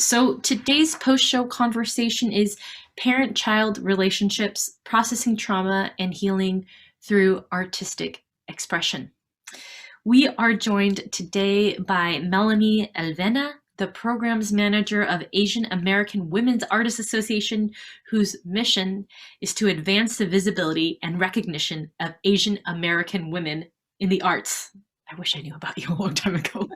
So today's post-show conversation is parent-child relationships, processing trauma, and healing through artistic expression. We are joined today by Melanie Elvena, the programs manager of Asian American Women's Artists Association, whose mission is to advance the visibility and recognition of Asian American women in the arts. I wish I knew about you a long time ago.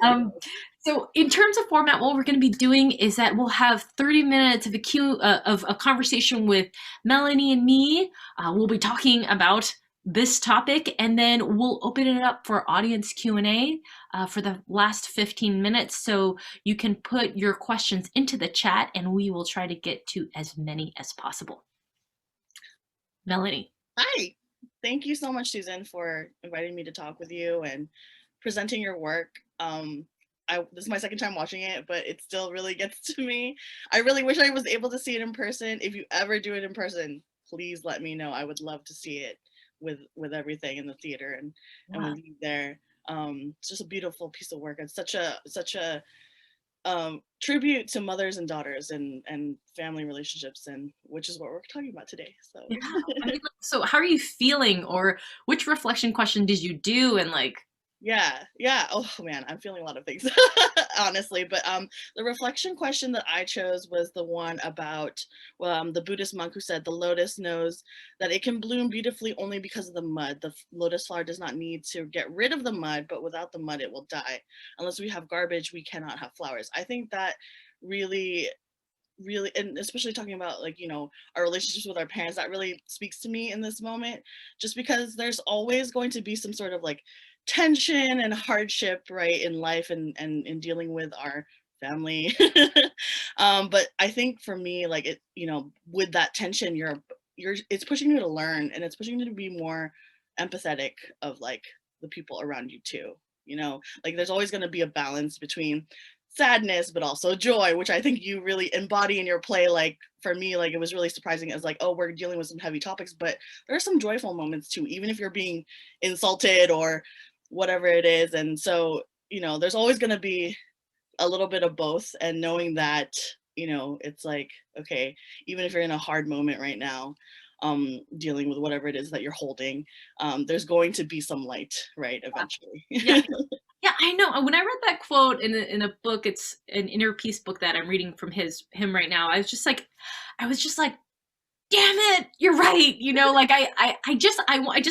Um, so in terms of format, what we're going to be doing is that we'll have 30 minutes of of a conversation with Melanie and me. We'll be talking about this topic, and then we'll open it up for audience Q&A for the last 15 minutes. So you can put your questions into the chat, and we will try to get to as many as possible. Melanie. Hi. Thank you so much, Susan, for inviting me to talk with you and presenting your work. This is my second time watching it, but it still really gets to me. I really wish I was able to see it in person. If you ever do it in person, please let me know. I would love to see it with everything in the theater and with you there. It's just a beautiful piece of work. It's such a tribute to mothers and daughters and family relationships, and which is what we're talking about today. So Yeah. I mean, so how are you feeling, or which reflection question did you do, and like? Yeah. Oh man, I'm feeling a lot of things, honestly. But the reflection question that I chose was the one about the Buddhist monk who said the lotus knows that it can bloom beautifully only because of the mud. The lotus flower does not need to get rid of the mud, but without the mud, it will die. Unless we have garbage, we cannot have flowers. I think that really and especially talking about, like, our relationships with our parents, that really speaks to me in this moment, just because there's always going to be some sort of like tension and hardship, right, in life and in dealing with our family. But I think for me, like, it, with that tension, it's pushing you to learn, and it's pushing you to be more empathetic of like the people around you too. Like, there's always going to be a balance between sadness but also joy, which I think you really embody in your play. Like, for me, like, it was really surprising as like, oh, we're dealing with some heavy topics, but there are some joyful moments too, even if you're being insulted or whatever it is. And so, there's always going to be a little bit of both, and knowing that, it's like, okay, even if you're in a hard moment right now, dealing with whatever it is that you're holding, there's going to be some light, right, eventually. Yeah. Yeah, I know. When I read that quote in a book, it's an inner peace book that I'm reading from him right now. I was just like, damn it, you're right. Like I just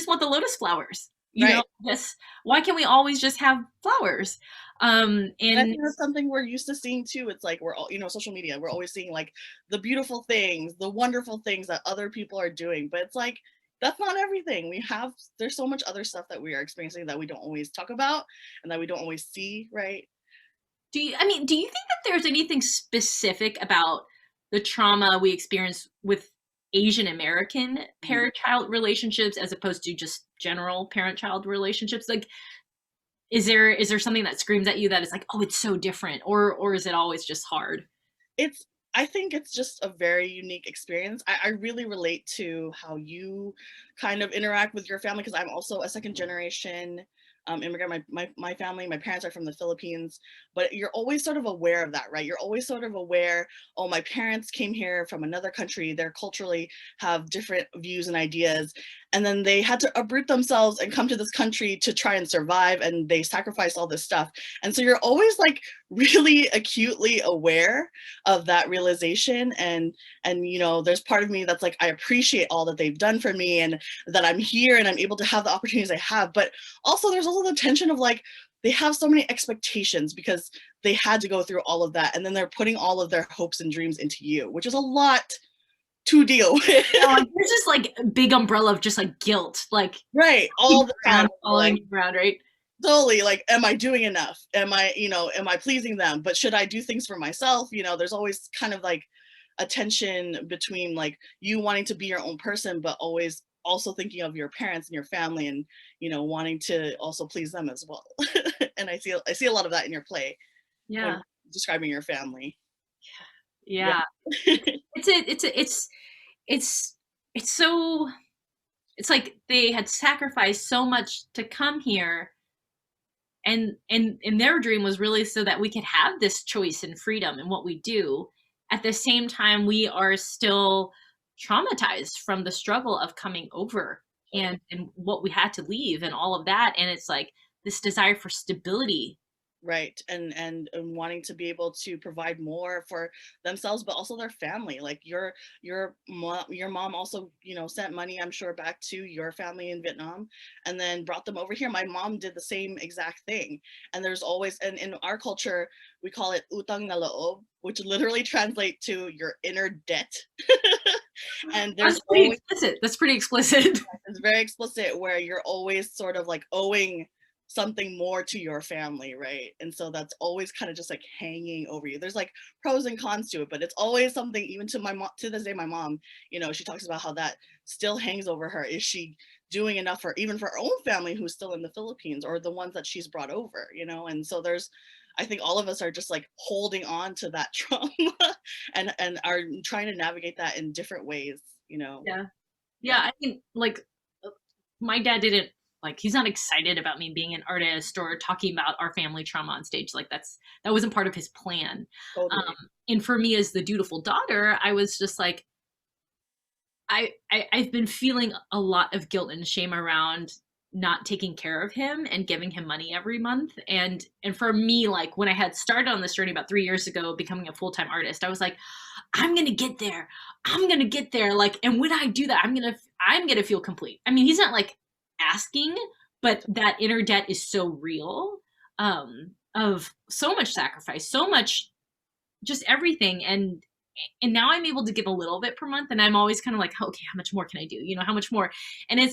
want the lotus flowers. Right. Yes. Why can't we always just have flowers? And I And think that's something we're used to seeing too. It's like, we're all, social media, we're always seeing like the beautiful things, the wonderful things that other people are doing, but it's like, that's not everything. There's so much other stuff that we are experiencing that we don't always talk about and that we don't always see, right? do you think that there's anything specific about the trauma we experience with Asian American parent-child relationships as opposed to just general parent-child relationships? Like, is there something that screams at you that is like, oh, it's so different, or is it always just hard? I think it's just a very unique experience. I really relate to how you kind of interact with your family, because I'm also a second generation immigrant. My family, my parents are from the Philippines, but you're always sort of aware of that, right? You're always sort of aware, oh, my parents came here from another country. They're culturally have different views and ideas. And then they had to uproot themselves and come to this country to try and survive. And they sacrificed all this stuff. And so you're always like really acutely aware of that realization. And there's part of me that's like, I appreciate all that they've done for me and that I'm here and I'm able to have the opportunities I have. But also there's also the tension of like, they have so many expectations because they had to go through all of that. And then they're putting all of their hopes and dreams into you, which is a lot to deal with. There's just like a big umbrella of just like guilt, like right, all the time, following around, right? Totally, like, am I doing enough? Am I pleasing them? But should I do things for myself? There's always kind of like a tension between like you wanting to be your own person, but always also thinking of your parents and your family, and wanting to also please them as well. And I see a lot of that in your play. Yeah, describing your family. yeah. It's so, it's like they had sacrificed so much to come here, and their dream was really so that we could have this choice and freedom in what we do. At the same time, we are still traumatized from the struggle of coming over and what we had to leave and all of that. And it's like this desire for stability. Right. And wanting to be able to provide more for themselves, but also their family. Like your mom also, you know, sent money, I'm sure, back to your family in Vietnam and then brought them over here. My mom did the same exact thing. And there's always, and in our culture, we call it utang na loob, which literally translate to your inner debt. And there's That's pretty always, explicit. That's pretty explicit. it's very explicit where you're always sort of like owing something more to your family, right? And so that's always kind of just like hanging over you. There's like pros and cons to it, but it's always something. Even to my mom, to this day, my mom, you know, she talks about how that still hangs over her. Is she doing enough for even for her own family who's still in the Philippines, or the ones that she's brought over, you know? And so there's, I think all of us are just like holding on to that trauma and are trying to navigate that in different ways, you know? Yeah. Yeah. Yeah. I think like my dad didn't like, he's not excited about me being an artist or talking about our family trauma on stage. Like that wasn't part of his plan. Totally. And for me as the dutiful daughter, I was just like, I've been feeling a lot of guilt and shame around not taking care of him and giving him money every month. And for me, like when I had started on this journey about 3 years ago, becoming a full-time artist, I was like, I'm gonna get there. I'm gonna get there. Like, and when I do that, I'm gonna feel complete. I mean, he's not like asking, but that inner debt is so real, of so much sacrifice, so much, just everything. And now I'm able to give a little bit per month, and I'm always kind of like, okay, how much more can I do? You know, how much more? And I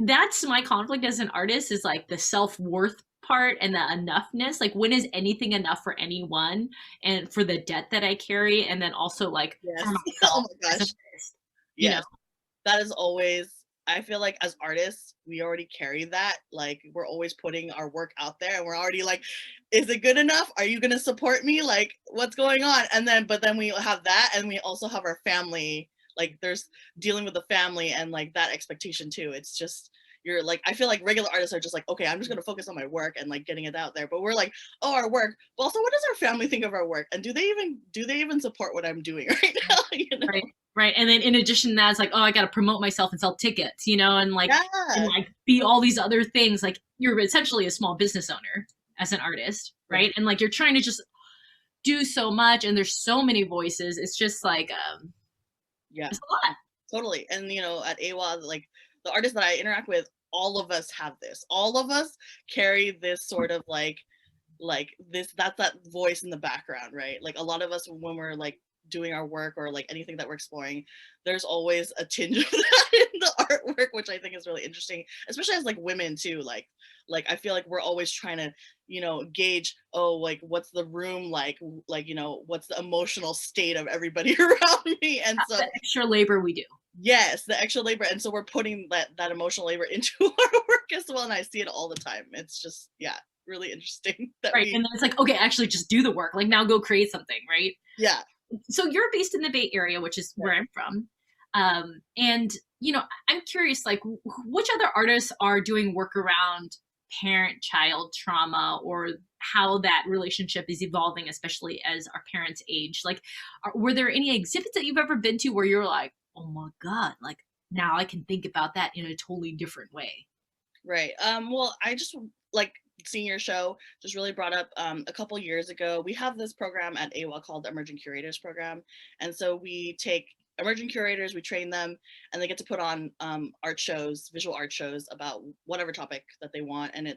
that's my conflict as an artist, is like the self-worth part and the enoughness. Like, when is anything enough for anyone, and for the debt that I carry, and then also like Yes. for Oh myself my as an gosh. artist, you know? Yes. That is always, I feel like as artists, we already carry that. Like we're always putting our work out there and we're already like, is it good enough? Are you gonna support me? Like what's going on? And then but then we have that and we also have our family. Like there's dealing with the family and like that expectation too. It's just you're like, I feel like regular artists are just like, okay, I'm just gonna focus on my work and like getting it out there. But we're like, oh, our work. But also, what does our family think of our work? And do they even support what I'm doing right now? You know? Right. Right. And then in addition to that, it's like, oh, I got to promote myself and sell tickets, you know, and Yeah. like be all these other things. Like, you're essentially a small business owner as an artist, right? And like you're trying to just do so much, and there's so many voices. It's just like Yeah. it's a lot. Totally. And you know, at AAWAA, like the artists that I interact with, all of us have this. All of us carry this sort of like this, that's that voice in the background, right? Like a lot of us when we're like doing our work or like anything that we're exploring, there's always a tinge of that in the artwork, which I think is really interesting, especially as like women too. Like I feel like we're always trying to, you know, gauge, oh, like what's the room like, you know, what's the emotional state of everybody around me. And so The extra labor we do. yes, the extra labor. And so we're putting that emotional labor into our work as well. And I see it all the time. It's just, yeah, really interesting that Right. we, And then it's like, okay, actually just do the work. Like, now go create something, right? yeah. So you're based in the Bay Area, which is where I'm from. And, you know, I'm curious, like, which other artists are doing work around parent-child trauma, or how that relationship is evolving, especially as our parents age? Like, were there any exhibits that you've ever been to where you're like, oh my God, like, now I can think about that in a totally different way? Right. Well, I just like seeing your show just really brought up a couple years ago. We have this program at AWA called the Emerging Curators Program. And so we take emerging curators, we train them, and they get to put on art shows, visual art shows about whatever topic that they want. And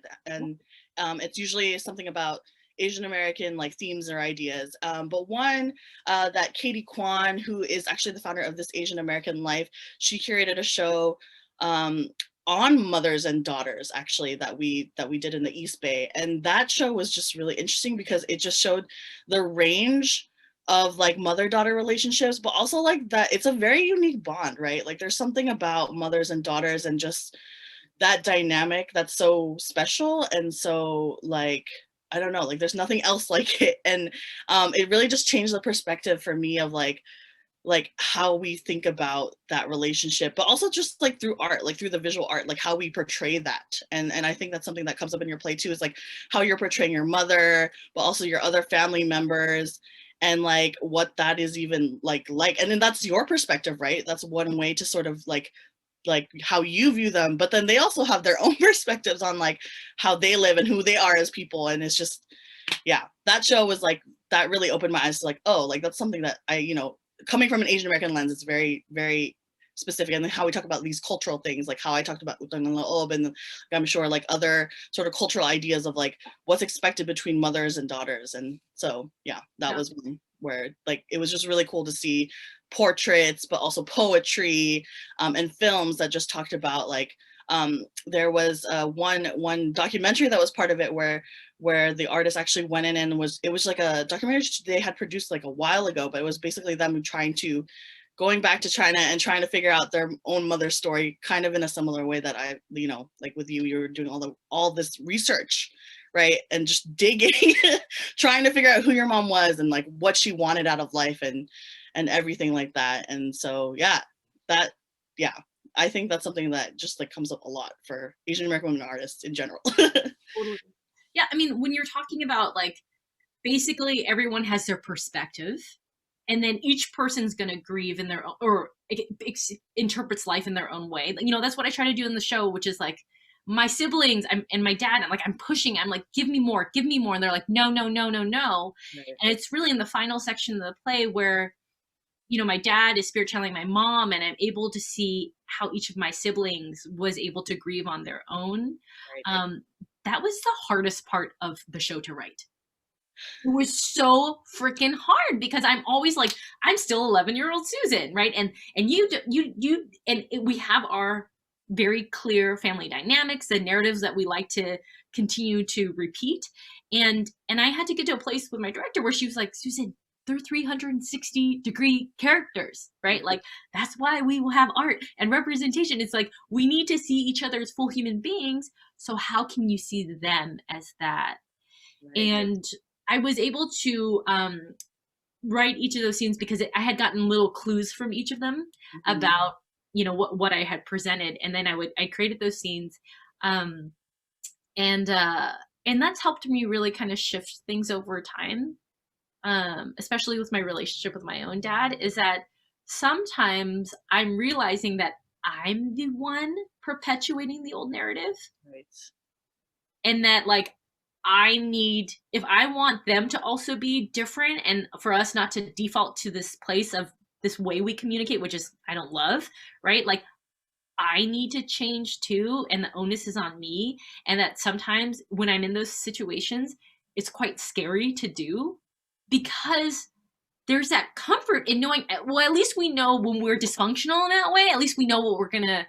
it's usually something about Asian American like themes or ideas. But one that Katie Kwan, who is actually the founder of This Asian American Life, she curated a show um, on mothers and daughters actually that we did in the East Bay, and that show was just really interesting because it just showed the range of like mother-daughter relationships, but also like that it's a very unique bond, right? Like there's something about mothers and daughters and just that dynamic that's so special. And so like I don't know, like there's nothing else like it. And it really just changed the perspective for me of like like how we think about that relationship, but also just like through art, like through the visual art, like how we portray that. And I think that's something that comes up in your play too, is like how you're portraying your mother, but also your other family members, and like what that is even like, and then that's your perspective, right? That's one way to sort of like how you view them, but then they also have their own perspectives on like how they live and who they are as people. And it's just, yeah, that show was like, that really opened my eyes to like, oh, like that's something that I, coming from an Asian American lens, it's very, very specific. And then how we talk about these cultural things, like how I talked about Utang ng Loob, and I'm sure like other sort of cultural ideas of like what's expected between mothers and daughters. And so, yeah, that was one where like, it was just really cool to see portraits, but also poetry, and films that just talked about like, there was one documentary that was part of it where the artist actually went in and it was like a documentary they had produced like a while ago, but it was basically them going back to China and trying to figure out their own mother's story, kind of in a similar way that I, like with you were doing all this research, right? And just digging, trying to figure out who your mom was and like what she wanted out of life and everything like that. And so, yeah, I think that's something that just like comes up a lot for Asian American women artists in general. Totally. Yeah, I mean, when you're talking about like, basically everyone has their perspective, and then each person's going to grieve in their own, or interprets life in their own way. That's what I try to do in the show, which is like my siblings and my dad, I'm pushing, I'm like, give me more. And they're like, no, no, no, no, no. Right. And it's really in the final section of the play where, my dad is spirit channeling my mom, and I'm able to see how each of my siblings was able to grieve on their own. Right. That was the hardest part of the show to write. It was so freaking hard because I'm always like, I'm still 11-year-old Susan, right? And we have our very clear family dynamics and narratives that we like to continue to repeat. And I had to get to a place with my director where she was like, Susan, they're 360-degree characters, right? Like, that's why we will have art and representation. It's like, we need to see each other as full human beings. So how can you see them as that? Right. And I was able to write each of those scenes because I had gotten little clues from each of them about, what I had presented. And then I created those scenes. And that's helped me really kind of shift things over time. Especially with my relationship with my own dad, is that sometimes I'm realizing that I'm the one perpetuating the old narrative. Right. And that like, if I want them to also be different and for us not to default to this place of this way we communicate, which is, I don't love, right? Like, I need to change too. And the onus is on me. And that sometimes when I'm in those situations, it's quite scary to do, because there's that comfort in knowing, well, at least we know when we're dysfunctional in that way, at least we know what we're going to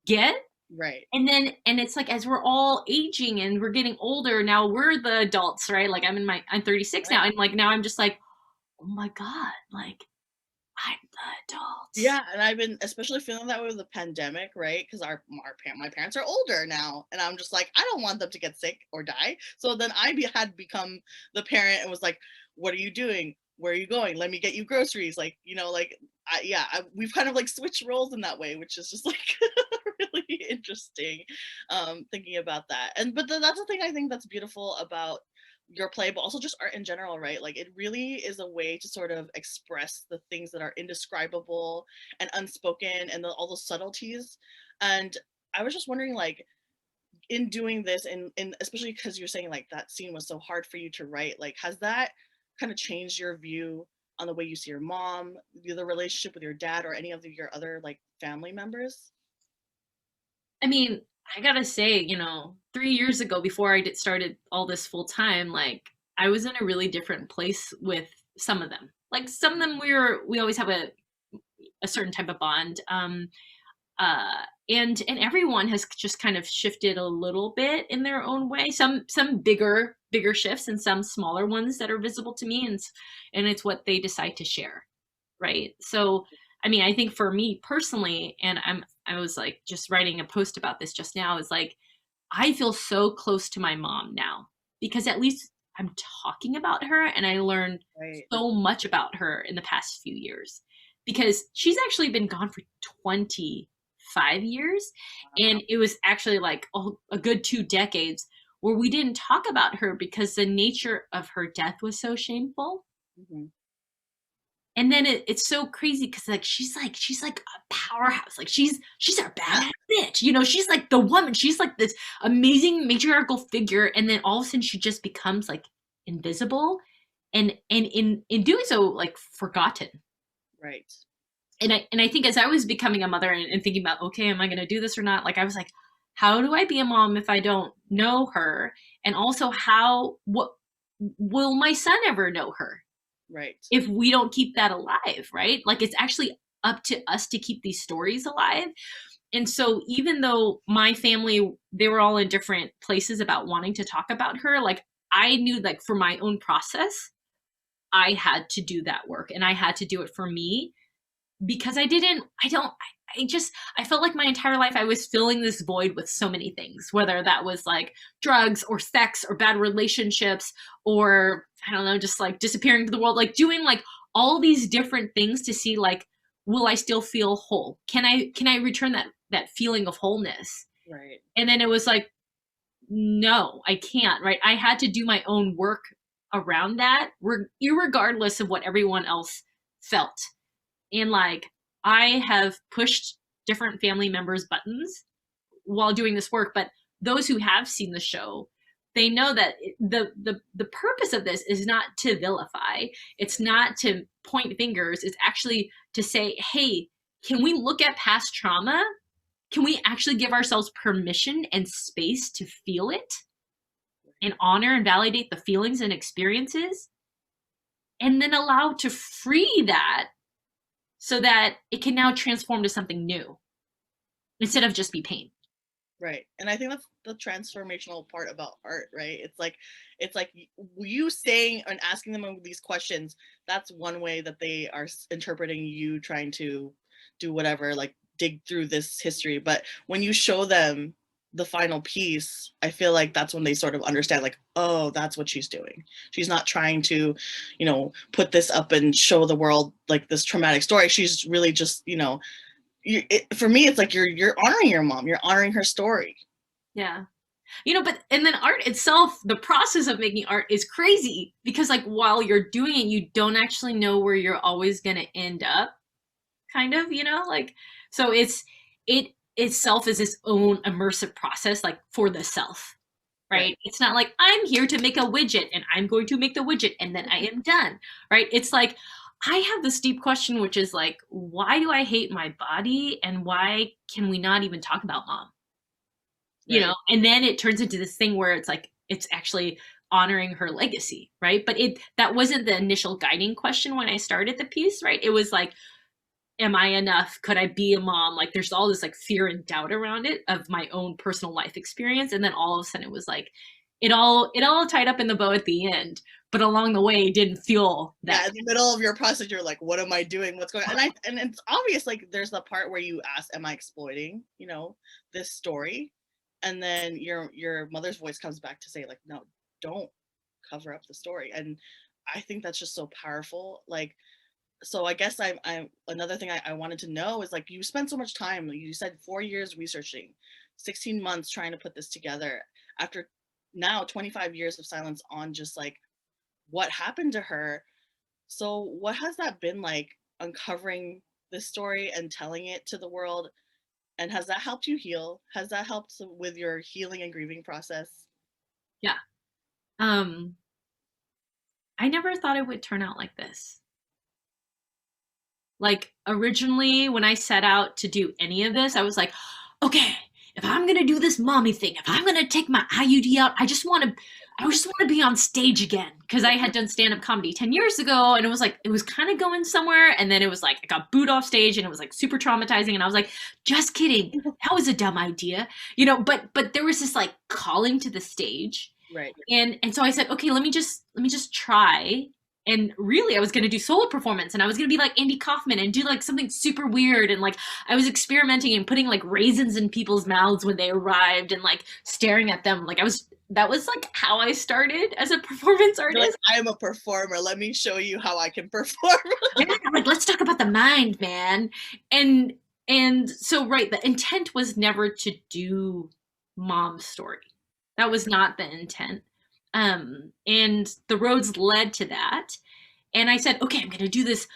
get. Right. And it's like, as we're all aging and we're getting older, now we're the adults, right? Like I'm 36 now. And like, now I'm just like, oh my God, like I'm the adult. Yeah. And I've been especially feeling that way with the pandemic, right? Because my parents are older now, and I'm just like, I don't want them to get sick or die. So then I had become the parent and was like, what are you doing? Where are you going? Let me get you groceries. Like, we've kind of like switched roles in that way, which is just like really interesting, thinking about that. But that's the thing I think that's beautiful about your play, but also just art in general, right? Like, it really is a way to sort of express the things that are indescribable and unspoken, and all those subtleties. And I was just wondering, like, in doing this, and especially because you're saying like that scene was so hard for you to write, like, has that kind of changed your view on the way you see your mom, the relationship with your dad, or any of your other like family members? I mean, I gotta say, 3 years ago, before I started all this full time, like, I was in a really different place with some of them. Like, some of them we always have a certain type of bond. And everyone has just kind of shifted a little bit in their own way. Some bigger shifts, and some smaller ones that are visible to me, and it's what they decide to share, right? So, I mean, I think for me personally, and I was like just writing a post about this just now, is like, I feel so close to my mom now, because at least I'm talking about her, and I learned so much about her in the past few years. because she's actually been gone for 25 years. And it was actually like a good 2 decades where we didn't talk about her because the nature of her death was so shameful. Mm-hmm. And then it's so crazy because like she's like a powerhouse. Like she's a badass bitch. You know, she's like the woman. She's like this amazing matriarchal figure, and then all of a sudden she just becomes like invisible, and in doing so, like forgotten. Right. And I think as I was becoming a mother and thinking about, okay, am I going to do this or not? Like I was like, how do I be a mom if I don't know her? And also, what will my son ever know her? Right. If we don't keep that alive, right? Like it's actually up to us to keep these stories alive. And so even though my family, they were all in different places about wanting to talk about her, like I knew like for my own process, I had to do that work and I had to do it for me because I felt like my entire life I was filling this void with so many things, whether that was like drugs or sex or bad relationships or I don't know, just like disappearing to the world, like doing like all these different things to see like, will I still feel whole? Can I return that feeling of wholeness? Right. And then it was like, no, I can't, right? I had to do my own work around that, irregardless of what everyone else felt. And like, I have pushed different family members' buttons while doing this work, but those who have seen the show, they know that the purpose of this is not to vilify. It's not to point fingers. It's actually to say, hey, can we look at past trauma? Can we actually give ourselves permission and space to feel it and honor and validate the feelings and experiences and then allow to free that so that it can now transform to something new instead of just be pain. Right. And I think that's the transformational part about art, right? It's like you saying and asking them these questions, that's one way that they are interpreting you trying to do whatever, like dig through this history. But when you show them the final piece, I feel like that's when they sort of understand, like, oh, that's what she's doing. She's not trying to, put this up and show the world like this traumatic story. She's really just, for me, it's like you're honoring your mom. You're honoring her story. Yeah. And then art itself, the process of making art is crazy because like while you're doing it, you don't actually know where you're always going to end up kind of, like, so it itself is its own immersive process, like for the self, right? It's not like I'm here to make a widget and I'm going to make the widget and then I am done, right? It's like, I have this deep question, which is like, why do I hate my body? And why can we not even talk about mom? And then it turns into this thing where it's like, it's actually honoring her legacy, right? But that wasn't the initial guiding question when I started the piece, right? It was like, am I enough? Could I be a mom? Like there's all this like fear and doubt around it of my own personal life experience. And then all of a sudden it was like, it all tied up in the bow at the end, but along the way it didn't feel that. Yeah, in the middle of your process, you're like, what am I doing? What's going on? And it's obvious, like there's the part where you ask, am I exploiting, this story? And then your mother's voice comes back to say like, no, don't cover up the story. And I think that's just so powerful. Like, so I guess I'm another thing I wanted to know is like, you spent so much time, you said 4 years researching, 16 months trying to put this together after now 25 years of silence on just like what happened to her. So what has that been like, uncovering this story and telling it to the world? And has that helped you heal? Has that helped with your healing and grieving process? Yeah. I never thought it would turn out like this. Like originally when I set out to do any of this, I was like, okay, if I'm going to do this mommy thing, if I'm going to take my IUD out, I just want to be on stage again. Cause I had done stand-up comedy 10 years ago and it was like, it was kind of going somewhere. And then it was like, I got booed off stage and it was like super traumatizing. And I was like, just kidding. That was a dumb idea, but there was this like calling to the stage. Right. And so I said, okay, let me just try. And really I was going to do solo performance and I was going to be like Andy Kaufman and do like something super weird. And like, I was experimenting and putting like raisins in people's mouths when they arrived and like staring at them. Like that was like how I started as a performance You're like, artist. I am a performer. Let me show you how I can perform. Yeah, like let's talk about the mind, man. And so right, the intent was never to do Mom's story. That was not the intent. And the roads led to that. And I said, okay, I'm gonna do this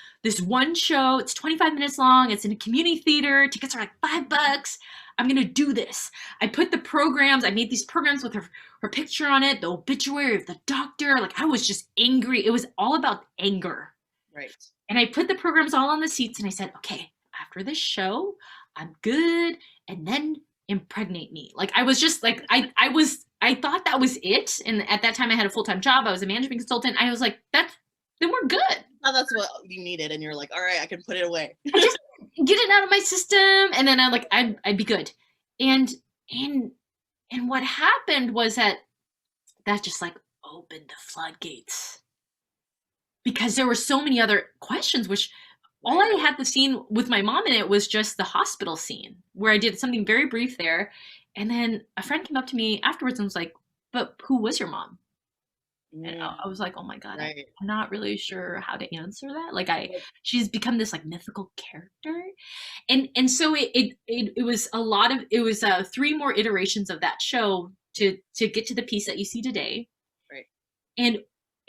one show. It's 25 minutes long. It's in a community theater. Tickets are like $5. I'm gonna do this. I put the programs. I made these programs with her picture on it, the obituary of the doctor. Like I was just angry. It was all about anger. Right. And I put the programs all on the seats and I said, okay, after this show, I'm good. And then impregnate me. Like I was just like, I thought that was it. And at that time I had a full-time job. I was a management consultant. I was like, then we're good. Oh, that's what you needed. And you're like, all right, I can put it away. I just get it out of my system. And then I'd be good. And what happened was that just like opened the floodgates. Because there were so many other questions, which all I had the scene with my mom in it was just the hospital scene where I did something very brief there. And then a friend came up to me afterwards and was like, but who was your mom? And I was like, oh my God, Right. I'm not really sure how to answer that. Like she's become this like mythical character. And so it was a lot of, it was 3 more iterations of that show to get to the piece that you see today. Right.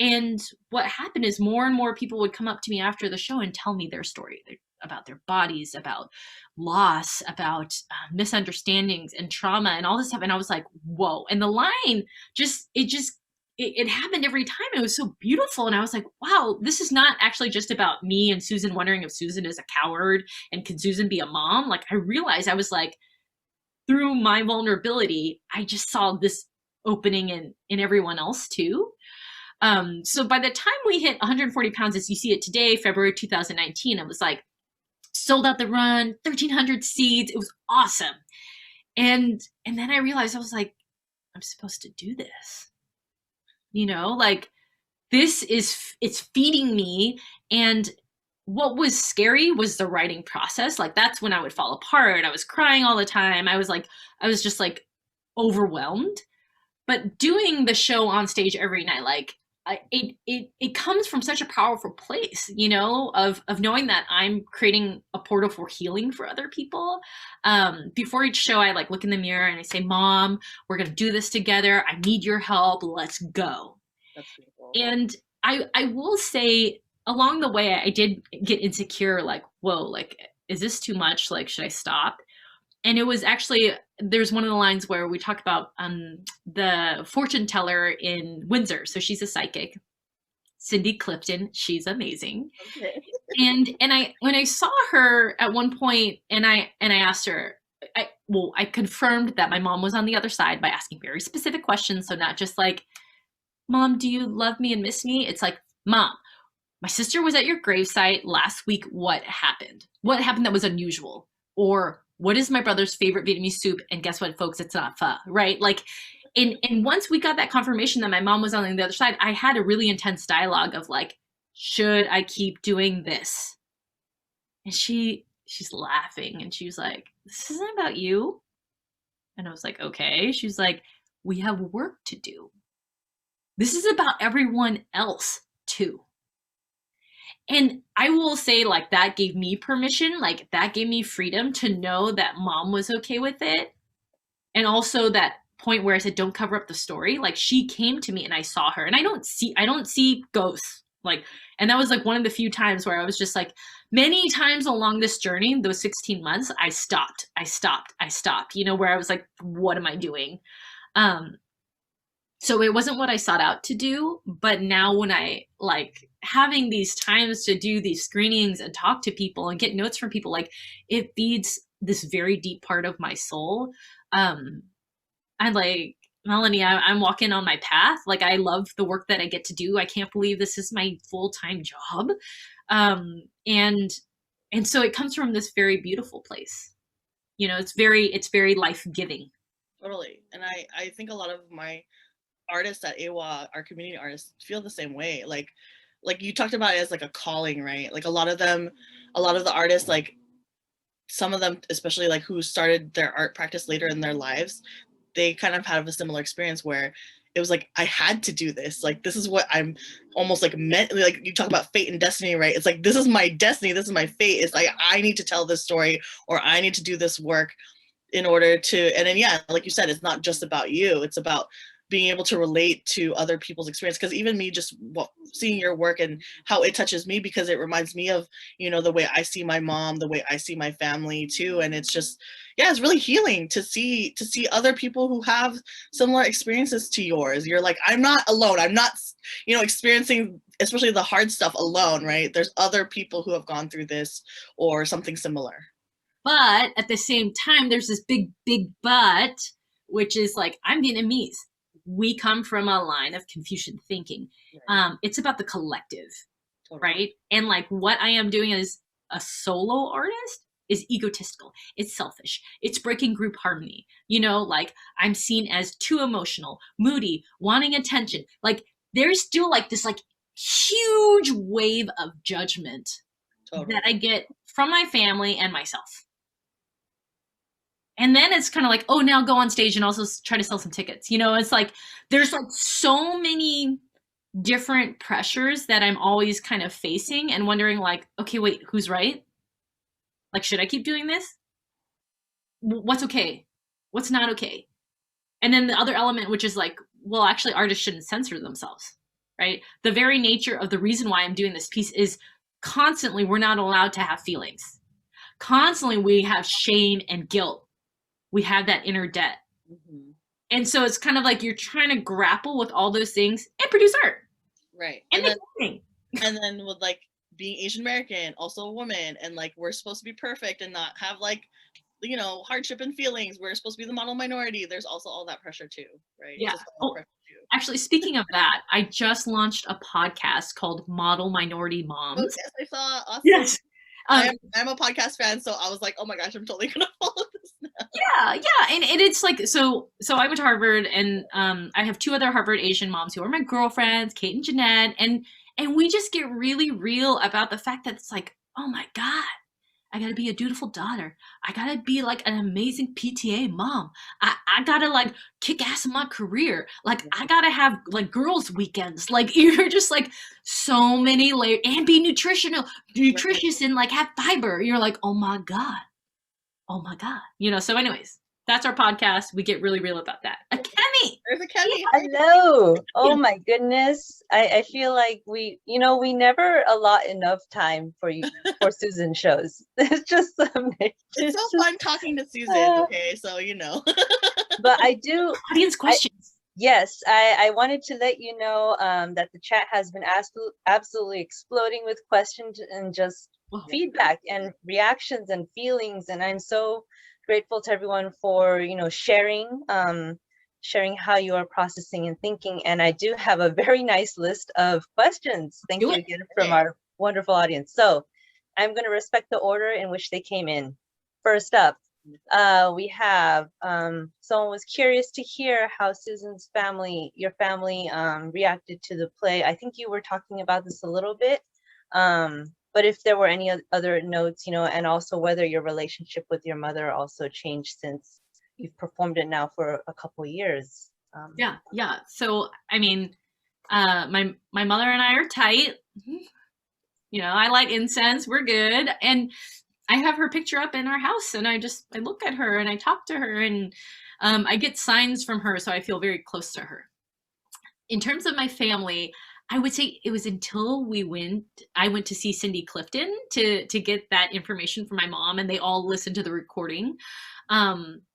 And what happened is more and more people would come up to me after the show and tell me their story about their bodies, about loss, about misunderstandings and trauma and all this stuff. And I was like, whoa. And the line it happened every time. It was so beautiful. And I was like, wow, this is not actually just about me and Susan wondering if Susan is a coward and can Susan be a mom? Like I realized I was like, through my vulnerability, I just saw this opening in everyone else too. So by the time we hit 140 pounds, as you see it today, February 2019, it was like sold out the run, 1,300 seats. It was awesome. And then I realized I was like, I'm supposed to do this. You know, like it's feeding me. And what was scary was the writing process. Like that's when I would fall apart. I was crying all the time. I was just like overwhelmed. But doing the show on stage every night, like it comes from such a powerful place, you know, of knowing that I'm creating a portal for healing for other people. Before each show, I like look in the mirror and I say, Mom, we're going to do this together. I need your help. Let's go. That's beautiful. And I will say along the way, I did get insecure, like, whoa, like, is this too much? Like, should I stop? And it was actually, there's one of the lines where we talk about the fortune teller in Windsor. So she's a psychic, Cindy Clifton. She's amazing. Okay. And when I saw her at one point, and I asked her, I confirmed that my mom was on the other side by asking very specific questions. So not just like, Mom, do you love me and miss me? It's like, Mom, my sister was at your gravesite last week. What happened? What happened that was unusual? Or what is my brother's favorite Vietnamese soup? And guess what, folks? It's not pho, right? Like, and once we got that confirmation that my mom was on the other side, I had a really intense dialogue of like, should I keep doing this? And she's laughing and she was like, this isn't about you. And I was like, okay. She's like, we have work to do. This is about everyone else too. And I will say, like, that gave me permission, like that gave me freedom to know that Mom was okay with it. And also that point where I said, don't cover up the story. Like she came to me and I saw her and I don't see ghosts. Like, and that was like one of the few times where I was just like, many times along this journey, those 16 months, I stopped, you know, where I was like, what am I doing? So it wasn't what I sought out to do, but now when I like having these times to do these screenings and talk to people and get notes from people, like it feeds this very deep part of my soul. I'm like, Melanie, I'm walking on my path. Like I love the work that I get to do. I can't believe this is my full-time job. And so it comes from this very beautiful place. You know, it's very life-giving. Totally. And I think a lot of my artists at AAWAA, our community artists, feel the same way. Like you talked about it as like a calling, right? Like a lot of the artists, like some of them, especially like who started their art practice later in their lives, they kind of have a similar experience where it was like, I had to do this. Like, this is what I'm almost like meant. Like, you talk about fate and destiny, right? It's like, this is my destiny. This is my fate. It's like, I need to tell this story, or I need to do this work in order to, and then, yeah, like you said, it's not just about you. It's about being able to relate to other people's experience. Because even me just seeing your work and how it touches me, because it reminds me of, you know, the way I see my mom, the way I see my family too. And it's just, yeah, it's really healing to see other people who have similar experiences to yours. You're like, I'm not alone. I'm not, you know, experiencing especially the hard stuff alone, right? There's other people who have gone through this or something similar. But at the same time, there's this big, big but, which is like, I'm Vietnamese. We come from a line of Confucian thinking. Right. It's about the collective, Totally. right? And like what I am doing as a solo artist is egotistical. It's selfish. It's breaking group harmony. You know, like I'm seen as too emotional, moody, wanting attention. Like there's still like this like huge wave of judgment that I get from my family and myself. And then it's kind of like, oh, now go on stage and also try to sell some tickets. You know, it's like, there's like so many different pressures that I'm always kind of facing and wondering like, okay, wait, who's right? Like, should I keep doing this? What's okay? What's not okay? And then the other element, which is like, well, actually artists shouldn't censor themselves, right? The very nature of the reason why I'm doing this piece is constantly we're not allowed to have feelings. Constantly we have shame and guilt. We have that inner debt. Mm-hmm. And so it's kind of like you're trying to grapple with all those things and produce art. Right. And then with like being Asian American, also a woman, and like we're supposed to be perfect and not have like, you know, hardship and feelings. We're supposed to be the model minority. There's also all that pressure too, right? Yeah. Actually, speaking of that, I just launched a podcast called Model Minority Moms. Oh, yes, I saw. Awesome. Yes. I'm a podcast fan, so I was like, oh my gosh, I'm totally gonna follow this now. Yeah, and it's like so I went to Harvard, and I have two other Harvard Asian moms who are my girlfriends, Kate and Jeanette, and we just get really real about the fact that it's like, oh my God, I gotta be a dutiful daughter. I gotta be like an amazing PTA mom. I gotta like kick ass in my career. Like I gotta have like girls' weekends. Like you're just like so many layers and be nutritious and like have fiber. You're like, oh my God. You know, so anyways, that's our podcast. We get really real about that. A Kemi. There's a Kemi. Hello. Oh my goodness. I feel like we never allot enough time for Susan shows. It's just amazing. It's so fun talking to Susan. Okay, so you know. But I do audience questions. Yes, I wanted to let you know that the chat has been absolutely exploding with questions and just feedback and reactions and feelings, and I'm so grateful to everyone for, you know, sharing how you are processing and thinking. And I do have a very nice list of questions. Thank you again from our wonderful audience. So I'm going to respect the order in which they came in. First up, we have someone was curious to hear how Susan's family, your family, reacted to the play. I think you were talking about this a little bit, but if there were any other notes, you know, and also whether your relationship with your mother also changed since you've performed it now for a couple of years. Yeah. So I mean, my mother and I are tight. You know, I light incense. We're good, and I have her picture up in our house, and I look at her and I talk to her, and I get signs from her, so I feel very close to her. In terms of my family, I would say it was until I went to see Cindy Clifton to get that information from my mom, and they all listened to the recording.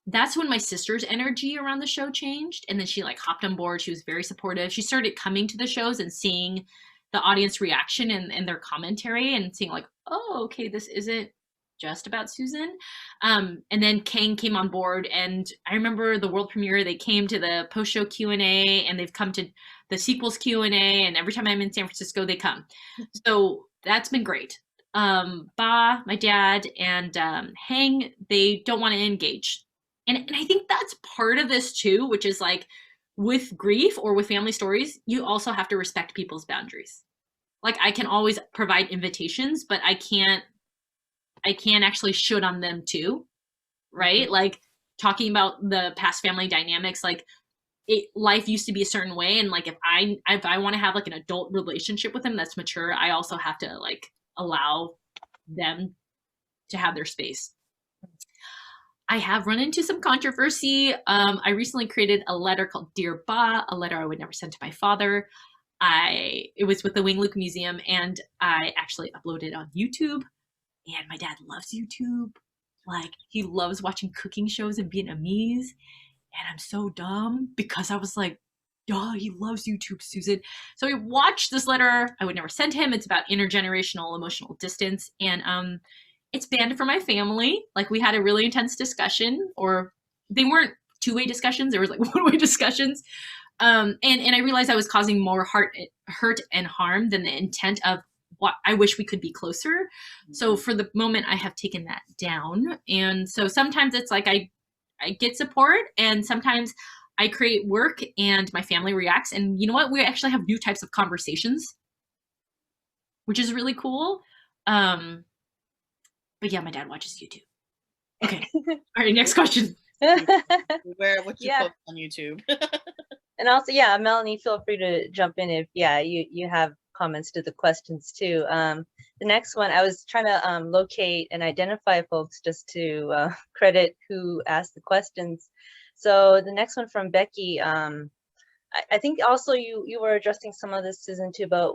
That's when my sister's energy around the show changed, and then she like hopped on board. She was very supportive. She started coming to the shows and seeing the audience reaction and their commentary and seeing like, oh, okay, this isn't just about Susan. And then Kang came on board, and I remember the world premiere, they came to the post-show Q&A, and they've come to the sequels Q&A, and every time I'm in San Francisco, they come. So that's been great. Ba, my dad, and Hang, they don't want to engage. And I think that's part of this too, which is like with grief or with family stories, you also have to respect people's boundaries. Like I can always provide invitations, but I can't actually shoot on them too, right? Like talking about the past family dynamics, like life used to be a certain way, and like if I want to have like an adult relationship with him that's mature, I also have to like allow them to have their space. I have run into some controversy. I recently created a letter called Dear Ba, a letter I would never send to my father. It was with the Wing Luke Museum, and I actually uploaded it on YouTube. And my dad loves YouTube. Like, he loves watching cooking shows in Vietnamese. And I'm so dumb because I was like, duh, he loves YouTube, Susan. So he watched this letter I would never send him. It's about intergenerational emotional distance. And it's banned from my family. Like, we had a really intense discussion, or they weren't two-way discussions. There was like one-way discussions. And I realized I was causing more hurt and harm than the intent of what I wish we could be closer. Mm-hmm. So for the moment, I have taken that down. And so sometimes it's like I get support, and sometimes I create work and my family reacts. And you know what? We actually have new types of conversations, which is really cool. But yeah, my dad watches YouTube. Okay. All right, next question. What's your post on YouTube? And also, yeah, Melanie, feel free to jump in if you have comments to the questions too. The next one, I was trying to locate and identify folks just to credit who asked the questions. So the next one from Becky, I think also you were addressing some of this, Susan, too, but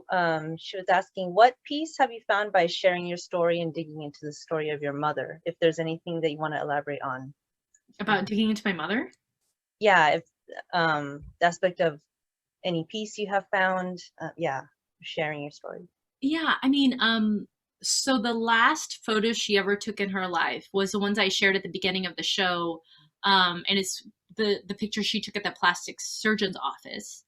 she was asking, what piece have you found by sharing your story and digging into the story of your mother? If there's anything that you want to elaborate on. About digging into my mother? Yeah, if the aspect of any piece you have found, sharing your story. Yeah, I mean, so the last photo she ever took in her life was the ones I shared at the beginning of the show. And it's the picture she took at the plastic surgeon's office.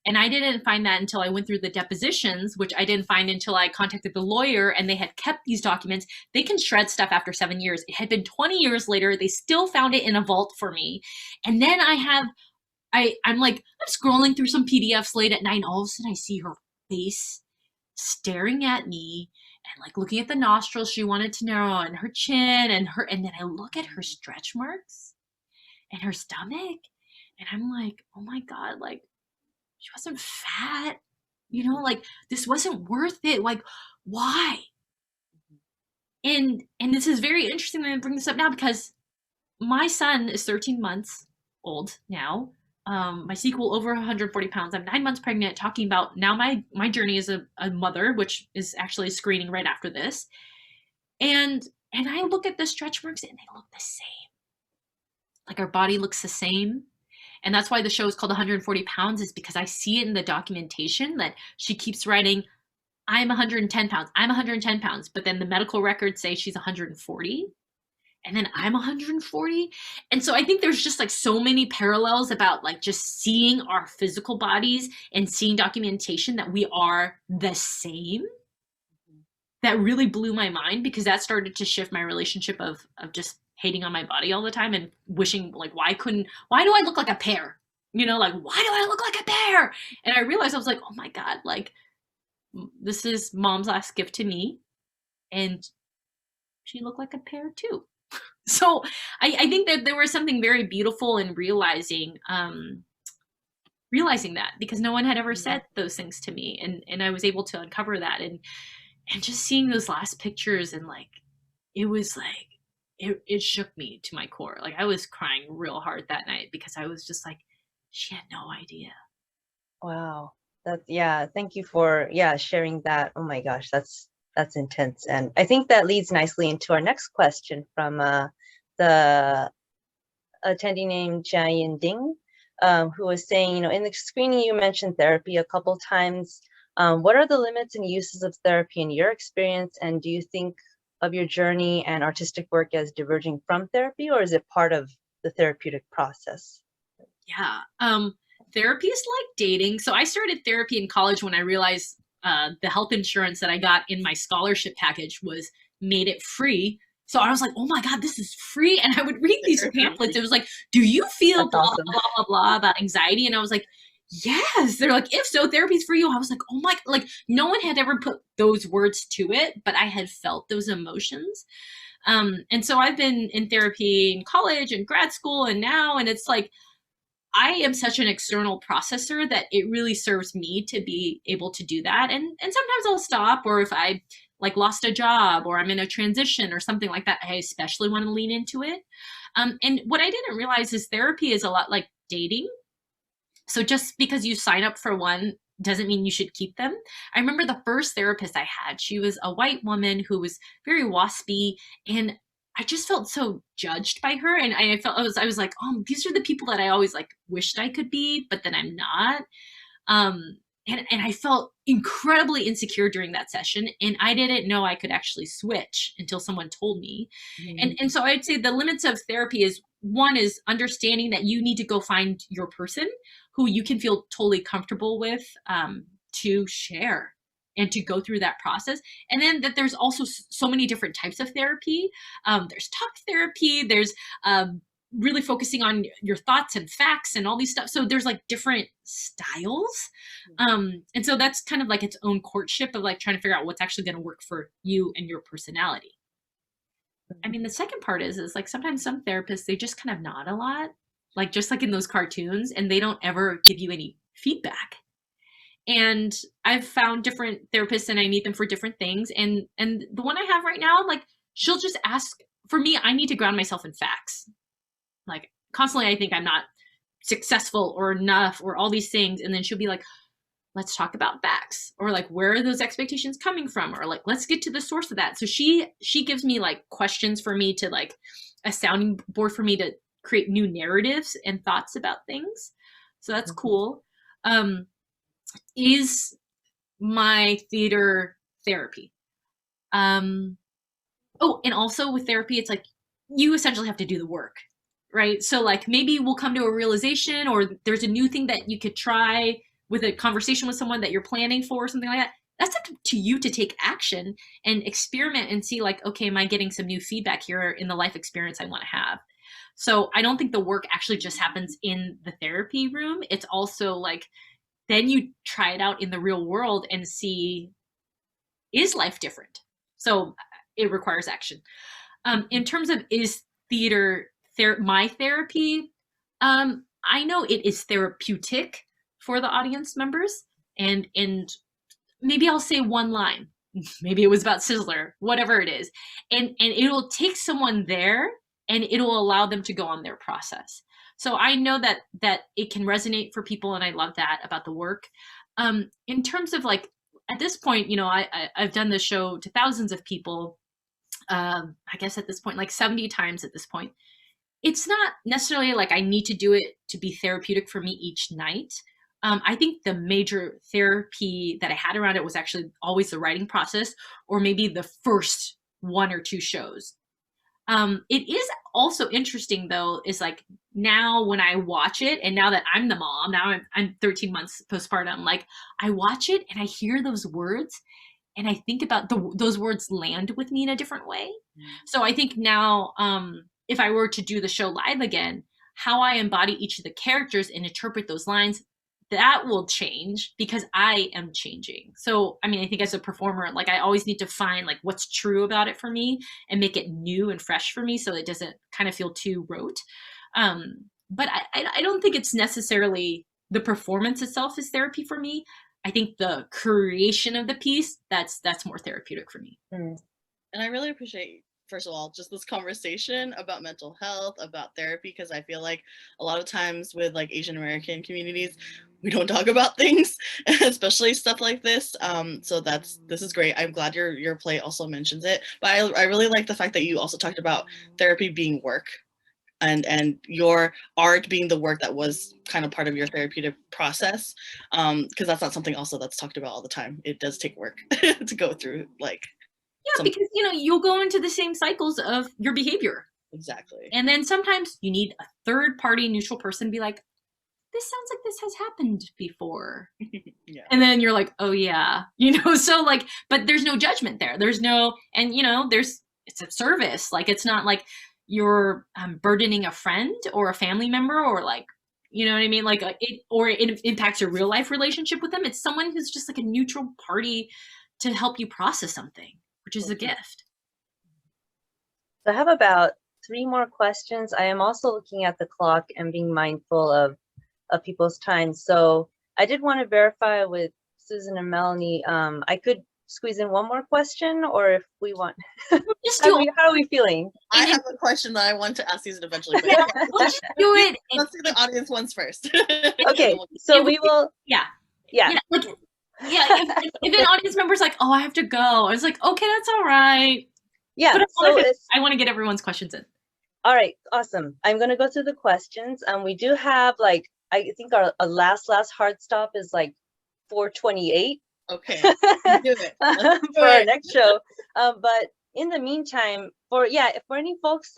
And I didn't find that until I went through the depositions, which I didn't find until I contacted the lawyer, and they had kept these documents. They can shred stuff after 7 years. It had been 20 years later. They still found it in a vault for me. And then I'm scrolling through some PDFs late at night, and all of a sudden I see her face staring at me and like looking at the nostrils she wanted to narrow, and her chin, and then I look at her stretch marks and her stomach, and I'm like, oh my God, like, she wasn't fat, like this wasn't worth it. Like, why? And this is very interesting that I bring this up now, because my son is 13 months old now. My sequel over 140 pounds. I'm 9 months pregnant, talking about now my journey as a mother, which is actually screening right after this. And I look at the stretch marks and they look the same. Like, our body looks the same. And that's why the show is called 140 pounds, is because I see it in the documentation that she keeps writing, I'm 110 pounds, I'm 110 pounds. But then the medical records say she's 140. And then I'm 140. And so I think there's just like so many parallels about like just seeing our physical bodies and seeing documentation that we are the same. That really blew my mind, because that started to shift my relationship of just hating on my body all the time and wishing, like, why do I look like a pear? Like, why do I look like a pear? And I realized, I was like, oh my God, like, this is mom's last gift to me. And she looked like a pear too. So I think that there was something very beautiful in realizing that, because no one had ever said those things to me. And I was able to uncover that, and just seeing those last pictures, and like, it was like, it shook me to my core. Like, I was crying real hard that night, because I was just like, she had no idea. Wow. Thank you for sharing that. Oh my gosh, that's intense. And I think that leads nicely into our next question from the attendee named Jiayin Ding, who was saying, in the screening you mentioned therapy a couple times. What are the limits and uses of therapy in your experience? And do you think of your journey and artistic work as diverging from therapy, or is it part of the therapeutic process? Yeah. Therapy is like dating. So I started therapy in college when I realized the health insurance that I got in my scholarship package made it free. So I was like, oh my God, this is free. And I would read these pamphlets. It was like, do you feel blah, awesome. blah, blah, blah about anxiety? And I was like, yes. They're like, if so, therapy's for you. I was like, oh my, like, no one had ever put those words to it, but I had felt those emotions. And so I've been in therapy in college and grad school and now, and it's like, I am such an external processor that it really serves me to be able to do that. And sometimes I'll stop, or if I like lost a job or I'm in a transition or something like that, I especially want to lean into it. And what I didn't realize is therapy is a lot like dating. So just because you sign up for one doesn't mean you should keep them. I remember the first therapist I had, she was a white woman who was very waspy, and I just felt so judged by her. And I was like, oh, these are the people that I always like wished I could be, but then I'm not. And I felt incredibly insecure during that session. And I didn't know I could actually switch until someone told me. And so I'd say the limits of therapy is, one is understanding that you need to go find your person who you can feel totally comfortable with, to share and to go through that process. And then that there's also so many different types of therapy. There's talk therapy, there's really focusing on your thoughts and facts and all these stuff. So there's like different styles. And so that's kind of like its own courtship of like trying to figure out what's actually going to work for you and your personality. I mean, the second part is like sometimes some therapists, they just kind of nod a lot, like just like in those cartoons, and they don't ever give you any feedback. And I've found different therapists and I meet them for different things. And the one I have right now, like she'll just ask, for me, I need to ground myself in facts. Like constantly, I think I'm not successful or enough or all these things. And then she'll be like, let's talk about facts, or like, where are those expectations coming from? Or like, let's get to the source of that. So she gives me like questions for me to like a sounding board for me to create new narratives and thoughts about things. So that's cool. Is my theater therapy. Oh, and also with therapy, it's like you essentially have to do the work, right? So like maybe we'll come to a realization, or there's a new thing that you could try with a conversation with someone that you're planning for, or something like that. That's up to you to take action and experiment and see like, okay, am I getting some new feedback here in the life experience I want to have? So I don't think the work actually just happens in the therapy room. It's also like, then you try it out in the real world and see, is life different? So it requires action. In terms of is theater my therapy, I know it is therapeutic for the audience members, and maybe I'll say one line, maybe it was about Sizzler, whatever it is, and it'll take someone there and it'll allow them to go on their process. So I know that it can resonate for people, and I love that about the work. In terms of like, at this point, you know, I've done this show to thousands of people. I guess at this point, like 70 times at this point. It's not necessarily like I need to do it to be therapeutic for me each night. I think the major therapy that I had around it was actually always the writing process, or maybe the first one or two shows. It is also interesting though, is like now when I watch it, and now that I'm the mom, now I'm 13 months postpartum, like I watch it and I hear those words and I think about those words land with me in a different way. So I think now, if I were to do the show live again, how I embody each of the characters and interpret those lines, that will change because I am changing. So, I mean, I think as a performer, like I always need to find like what's true about it for me and make it new and fresh for me so it doesn't kind of feel too rote. But I don't think it's necessarily the performance itself is therapy for me. I think the creation of the piece, that's more therapeutic for me. And I really appreciate, first of all, just this conversation about mental health, about therapy, because I feel like a lot of times with like Asian American communities, we don't talk about things, especially stuff like this. So this is great. I'm glad your play also mentions it. But I really like the fact that you also talked about therapy being work, and your art being the work that was kind of part of your therapeutic process, because that's not something also that's talked about all the time. It does take work to go through, like. Yeah, because you'll go into the same cycles of your behavior. Exactly. And then sometimes you need a third party neutral person to be like, this sounds like this has happened before. Yeah. And then you're like, oh yeah, so like, but there's no judgment there. There's no, and it's a service. Like, it's not like you're burdening a friend or a family member, or like, you know what I mean? Like it impacts your real life relationship with them. It's someone who's just like a neutral party to help you process something, which is a gift. So I have about 3 more questions. I am also looking at the clock and being mindful of of people's time. So I did want to verify with Susan and Melanie. I could squeeze in one more question, or if we want, Just how, do how are we feeling? I have a question that I want to ask Susan eventually. But yeah, we'll just do it. Let's see the audience ones first. Okay, so we will. Yeah. Yeah. Like, yeah. If an audience member's like, "Oh, I have to go," I was like, "Okay, that's all right." Yeah. But So I want to get everyone's questions in. All right, awesome. I'm gonna go through the questions. We do have like, I think our last hard stop is like 4:28. Okay, do it. For our next show. But in the meantime, for any folks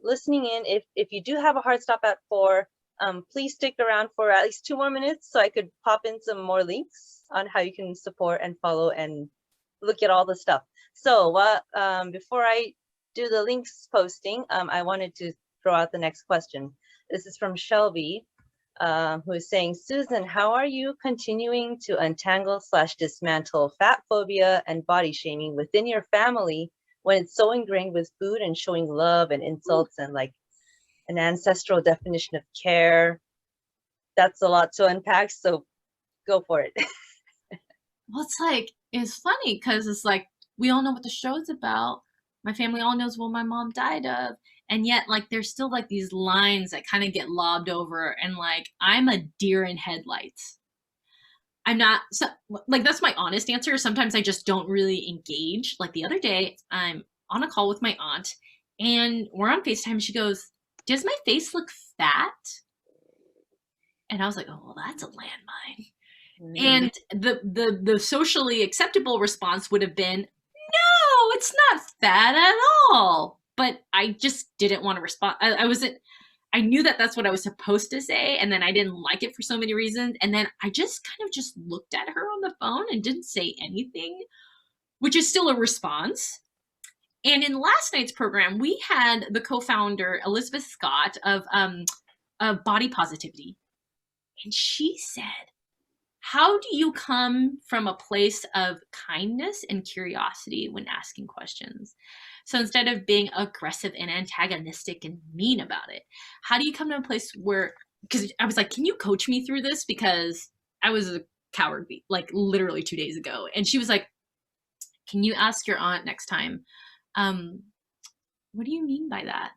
listening in, if you do have a hard stop at 4, please stick around for at least 2 more minutes so I could pop in some more links on how you can support and follow and look at all the stuff. So before I do the links posting, I wanted to throw out the next question. This is from Shelby, who is saying, Susan, how are you continuing to untangle/dismantle fat phobia and body shaming within your family when it's so ingrained with food and showing love and insults and like an ancestral definition of care? That's a lot to unpack, so go for it. Well, it's funny because it's like, we all know what the show's about. My family all knows what my mom died of. And yet, like, there's still like these lines that kind of get lobbed over. And like, I'm a deer in headlights. I'm not, so, like, that's my honest answer. Sometimes I just don't really engage. Like the other day, I'm on a call with my aunt and we're on FaceTime. She goes, does my face look fat? And I was like, oh, well, that's a landmine. And the socially acceptable response would have been, no, it's not fat at all. But I just didn't want to respond. I knew that that's what I was supposed to say. And then I didn't like it for so many reasons. And then I just kind of just looked at her on the phone and didn't say anything, which is still a response. And in last night's program, we had the co-founder, Elizabeth Scott of Body Positivity. And she said, how do you come from a place of kindness and curiosity when asking questions? So instead of being aggressive and antagonistic and mean about it, how do you come to a place where, because I was like, can you coach me through this? Because I was a coward, like literally 2 days ago. And she was like, can you ask your aunt next time, what do you mean by that?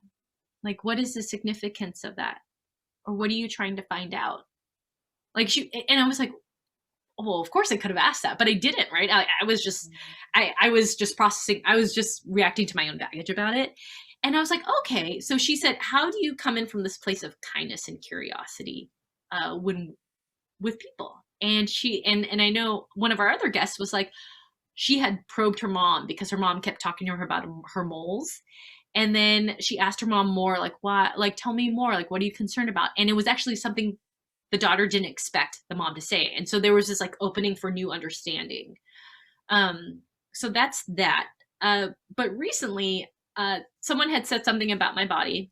Like, what is the significance of that? Or what are you trying to find out? Like and I was like, well, of course I could have asked that, but I didn't, right? I was just processing. I was just reacting to my own baggage about it. And I was like, okay. So she said, how do you come in from this place of kindness and curiosity when with people? And and I know one of our other guests was like, she had probed her mom because her mom kept talking to her about her moles. And then she asked her mom more, like, why, like, tell me more, like, what are you concerned about? And it was actually something the daughter didn't expect the mom to say. And so there was this like opening for new understanding. So that's that. But recently, someone had said something about my body,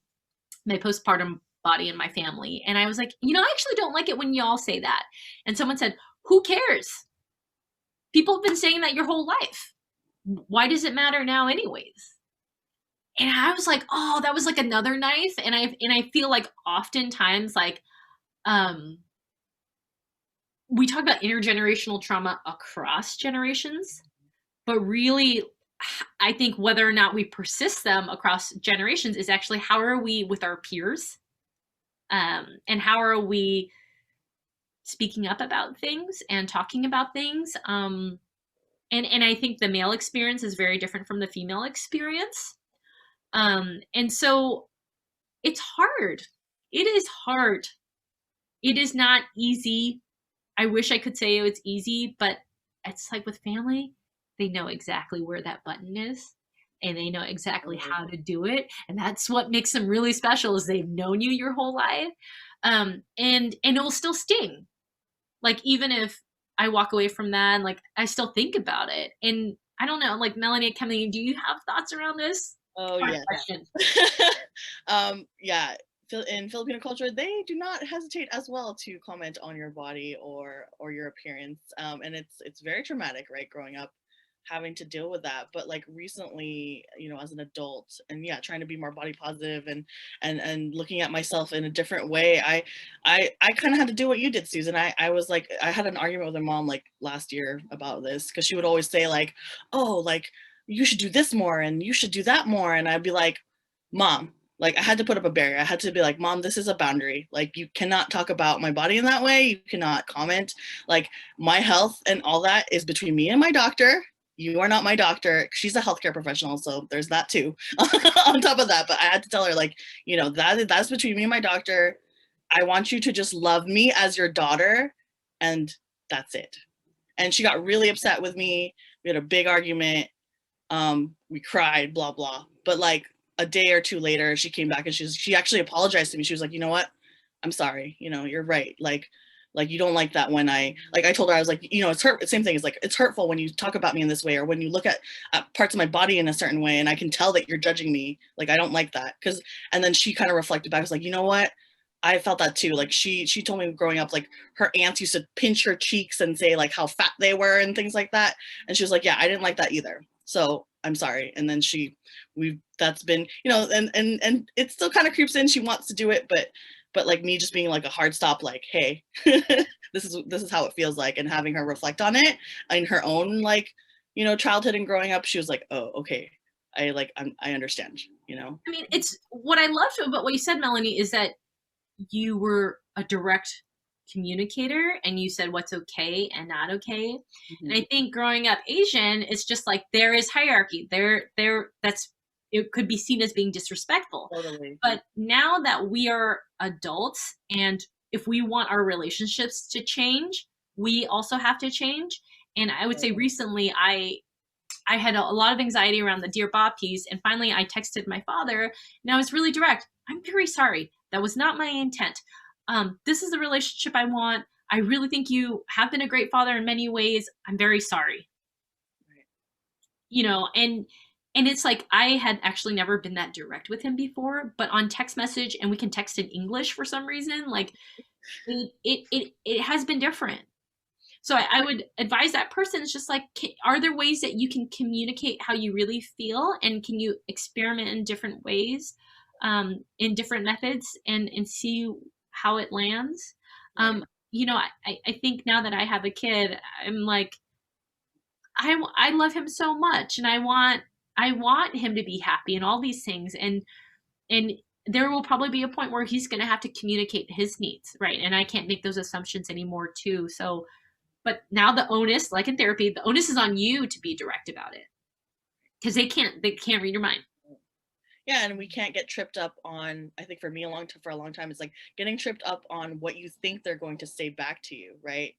my postpartum body and my family. And I was like, I actually don't like it when y'all say that. And someone said, who cares? People have been saying that your whole life. Why does it matter now anyways? And I was like, oh, that was like another knife. And I feel like oftentimes like, we talk about intergenerational trauma across generations, but really, I think whether or not we persist them across generations is actually how are we with our peers, and how are we speaking up about things and talking about things. And I think the male experience is very different from the female experience. And so it's hard. It is hard. It is not easy. I wish I could say it's easy, but it's like with family, they know exactly where that button is and they know exactly how to do it. And that's what makes them really special is they've known you your whole life. And it will still sting. Like, even if I walk away from that, and like, I still think about it. And I don't know, like Melanie and Kemley, do you have thoughts around this? Oh, yeah. Yeah. In Filipino culture, they do not hesitate as well to comment on your body or your appearance, and it's very traumatic, right? Growing up having to deal with that. But like recently, you know, as an adult, and yeah, trying to be more body positive and looking at myself in a different way, I kind of had to do what you did, Susan. I was like, I had an argument with my mom like last year about this, because she would always say like, oh, like you should do this more and you should do that more, and I'd be like, Mom, like I had to put up a barrier. I had to be like, Mom, this is a boundary. Like you cannot talk about my body in that way. You cannot comment. Like my health and all that is between me and my doctor. You are not my doctor. She's a healthcare professional, so there's that too. On top of that, but I had to tell her like, you know, that's between me and my doctor. I want you to just love me as your daughter, and that's it. And she got really upset with me. We had a big argument. We cried, blah blah. But like a day or two later, she came back and she actually apologized to me. She was like, you know what? I'm sorry. You know, you're right. Like you don't like that when I told her, I was like, you know, it's hurt. Same thing is like, it's hurtful when you talk about me in this way, or when you look at parts of my body in a certain way, and I can tell that you're judging me. Like, I don't like that. And then she kind of reflected back. I was like, you know what? I felt that too. Like she told me growing up, like her aunts used to pinch her cheeks and say like how fat they were and things like that. And she was like, yeah, I didn't like that either. So I'm sorry. And then that's been, you know, and it still kind of creeps in. She wants to do it, but like me just being like a hard stop, like, hey, this is how it feels like, and having her reflect on it in her own, like, you know, childhood and growing up, she was like, oh, okay. I understand, you know? I mean, it's what I loved about what you said, Melanie, is that you were a direct communicator and you said what's okay and not okay. Mm-hmm. And I think growing up Asian, it's just like there is hierarchy. It could be seen as being disrespectful. Totally. But now that we are adults, and if we want our relationships to change, we also have to change. And I would say recently I had a lot of anxiety around the Dear Bob piece. And finally I texted my father and I was really direct. I'm very sorry. That was not my intent. This is the relationship I want. I really think you have been a great father in many ways. I'm very sorry. Right. You know, and it's like, I had actually never been that direct with him before, but on text message, and we can text in English for some reason, like it has been different. So I would advise that person, it's just like, are there ways that you can communicate how you really feel? And can you experiment in different ways, in different methods, and see how it lands? You know, I think now that I have a kid, I'm like, I love him so much, and I want him to be happy and all these things. And there will probably be a point where he's going to have to communicate his needs, right? And I can't make those assumptions anymore too. So, but now the onus, like in therapy, the onus is on you to be direct about it, because they can't read your mind. Yeah, and we can't get tripped up on, I think for me for a long time, it's like getting tripped up on what you think they're going to say back to you, right?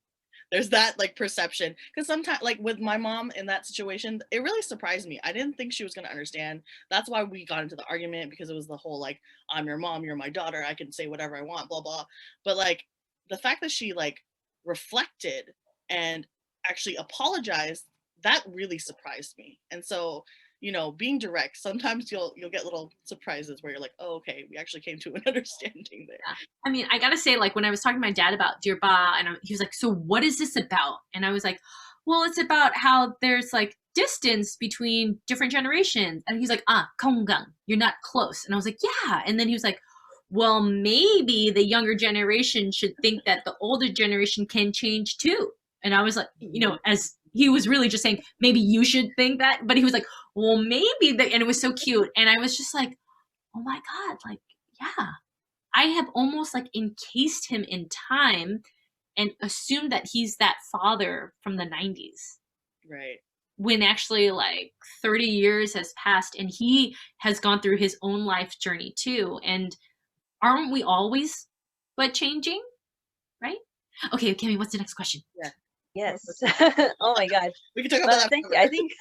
There's that like perception, because sometimes, like with my mom in that situation, it really surprised me. I didn't think she was going to understand. That's why we got into the argument, because it was the whole like, I'm your mom, you're my daughter, I can say whatever I want, blah blah. But like the fact that she like reflected and actually apologized, that really surprised me. And so, you know, being direct, sometimes you'll get little surprises where you're like, oh, okay, we actually came to an understanding there. Yeah. I mean, I gotta say, like when I was talking to my dad about Dear Ba, and he was like, so what is this about? And I was like, well, it's about how there's like distance between different generations. And he's like, kongang, you're not close. And I was like, yeah. And then he was like, well, maybe the younger generation should think that the older generation can change too. And I was like, you know, as he was really just saying, maybe you should think that. But he was like, well, maybe and it was so cute. And I was just like, oh my God, like, yeah. I have almost like encased him in time and assumed that he's that father from the 90s. Right. When actually like 30 years has passed and he has gone through his own life journey too. And aren't we always but changing? Right? Okay, Kimmy, what's the next question? Yeah. Yes. Oh my gosh. We can talk about that. Thank you. I think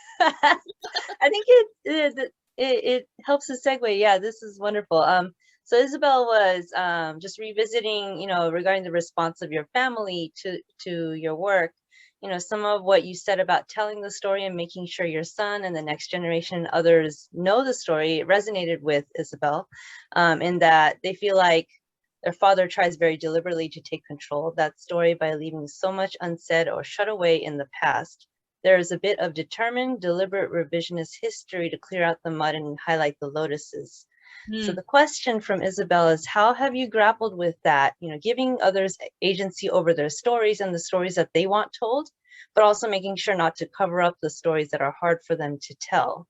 it helps to segue. Yeah, this is wonderful. So Isabel was just revisiting, you know, regarding the response of your family to your work. You know, some of what you said about telling the story and making sure your son and the next generation and others know the story resonated with Isabel, in that they feel like their father tries very deliberately to take control of that story by leaving so much unsaid or shut away in the past. There is a bit of determined, deliberate revisionist history to clear out the mud and highlight the lotuses. So the question from Isabel is, how have you grappled with that? You know, giving others agency over their stories and the stories that they want told, but also making sure not to cover up the stories that are hard for them to tell,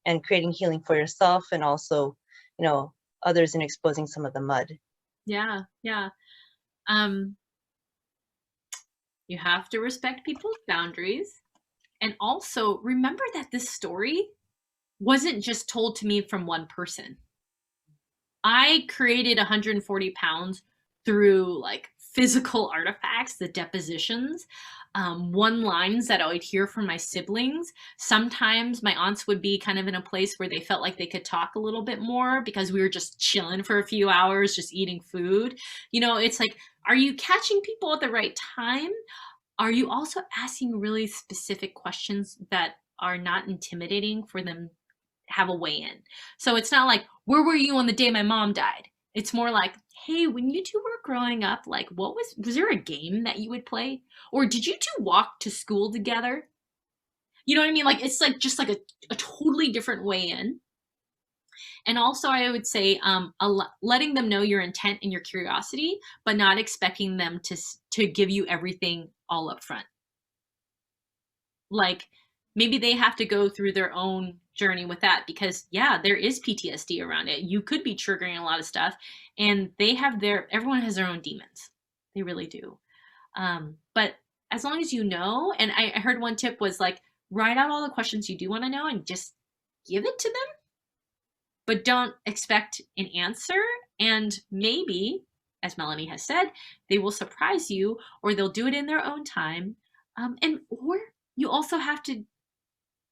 and creating healing for yourself and also, you know, others in exposing some of the mud. Yeah, yeah. You have to respect people's boundaries. And also remember that this story wasn't just told to me from one person. I created 140 pounds through like physical artifacts, the depositions, one lines that I would hear from my siblings. Sometimes my aunts would be kind of in a place where they felt like they could talk a little bit more because we were just chilling for a few hours, just eating food. You know, it's like, are you catching people at the right time? Are you also asking really specific questions that are not intimidating for them to have a way in? So it's not like, where were you on the day my mom died? It's more like, hey, when you two were growing up, like, was there a game that you would play? Or did you two walk to school together? You know what I mean? Like, it's like just like a totally different way in. And also I would say letting them know your intent and your curiosity, but not expecting them to give you everything all up front. Like maybe they have to go through their own journey with that because yeah, there is PTSD around it. You could be triggering a lot of stuff and everyone has their own demons. They really do. But as long as you know, and I heard one tip was like, write out all the questions you do want to know and just give it to them, but don't expect an answer. And maybe, as Melanie has said, they will surprise you or they'll do it in their own time. Or you also have to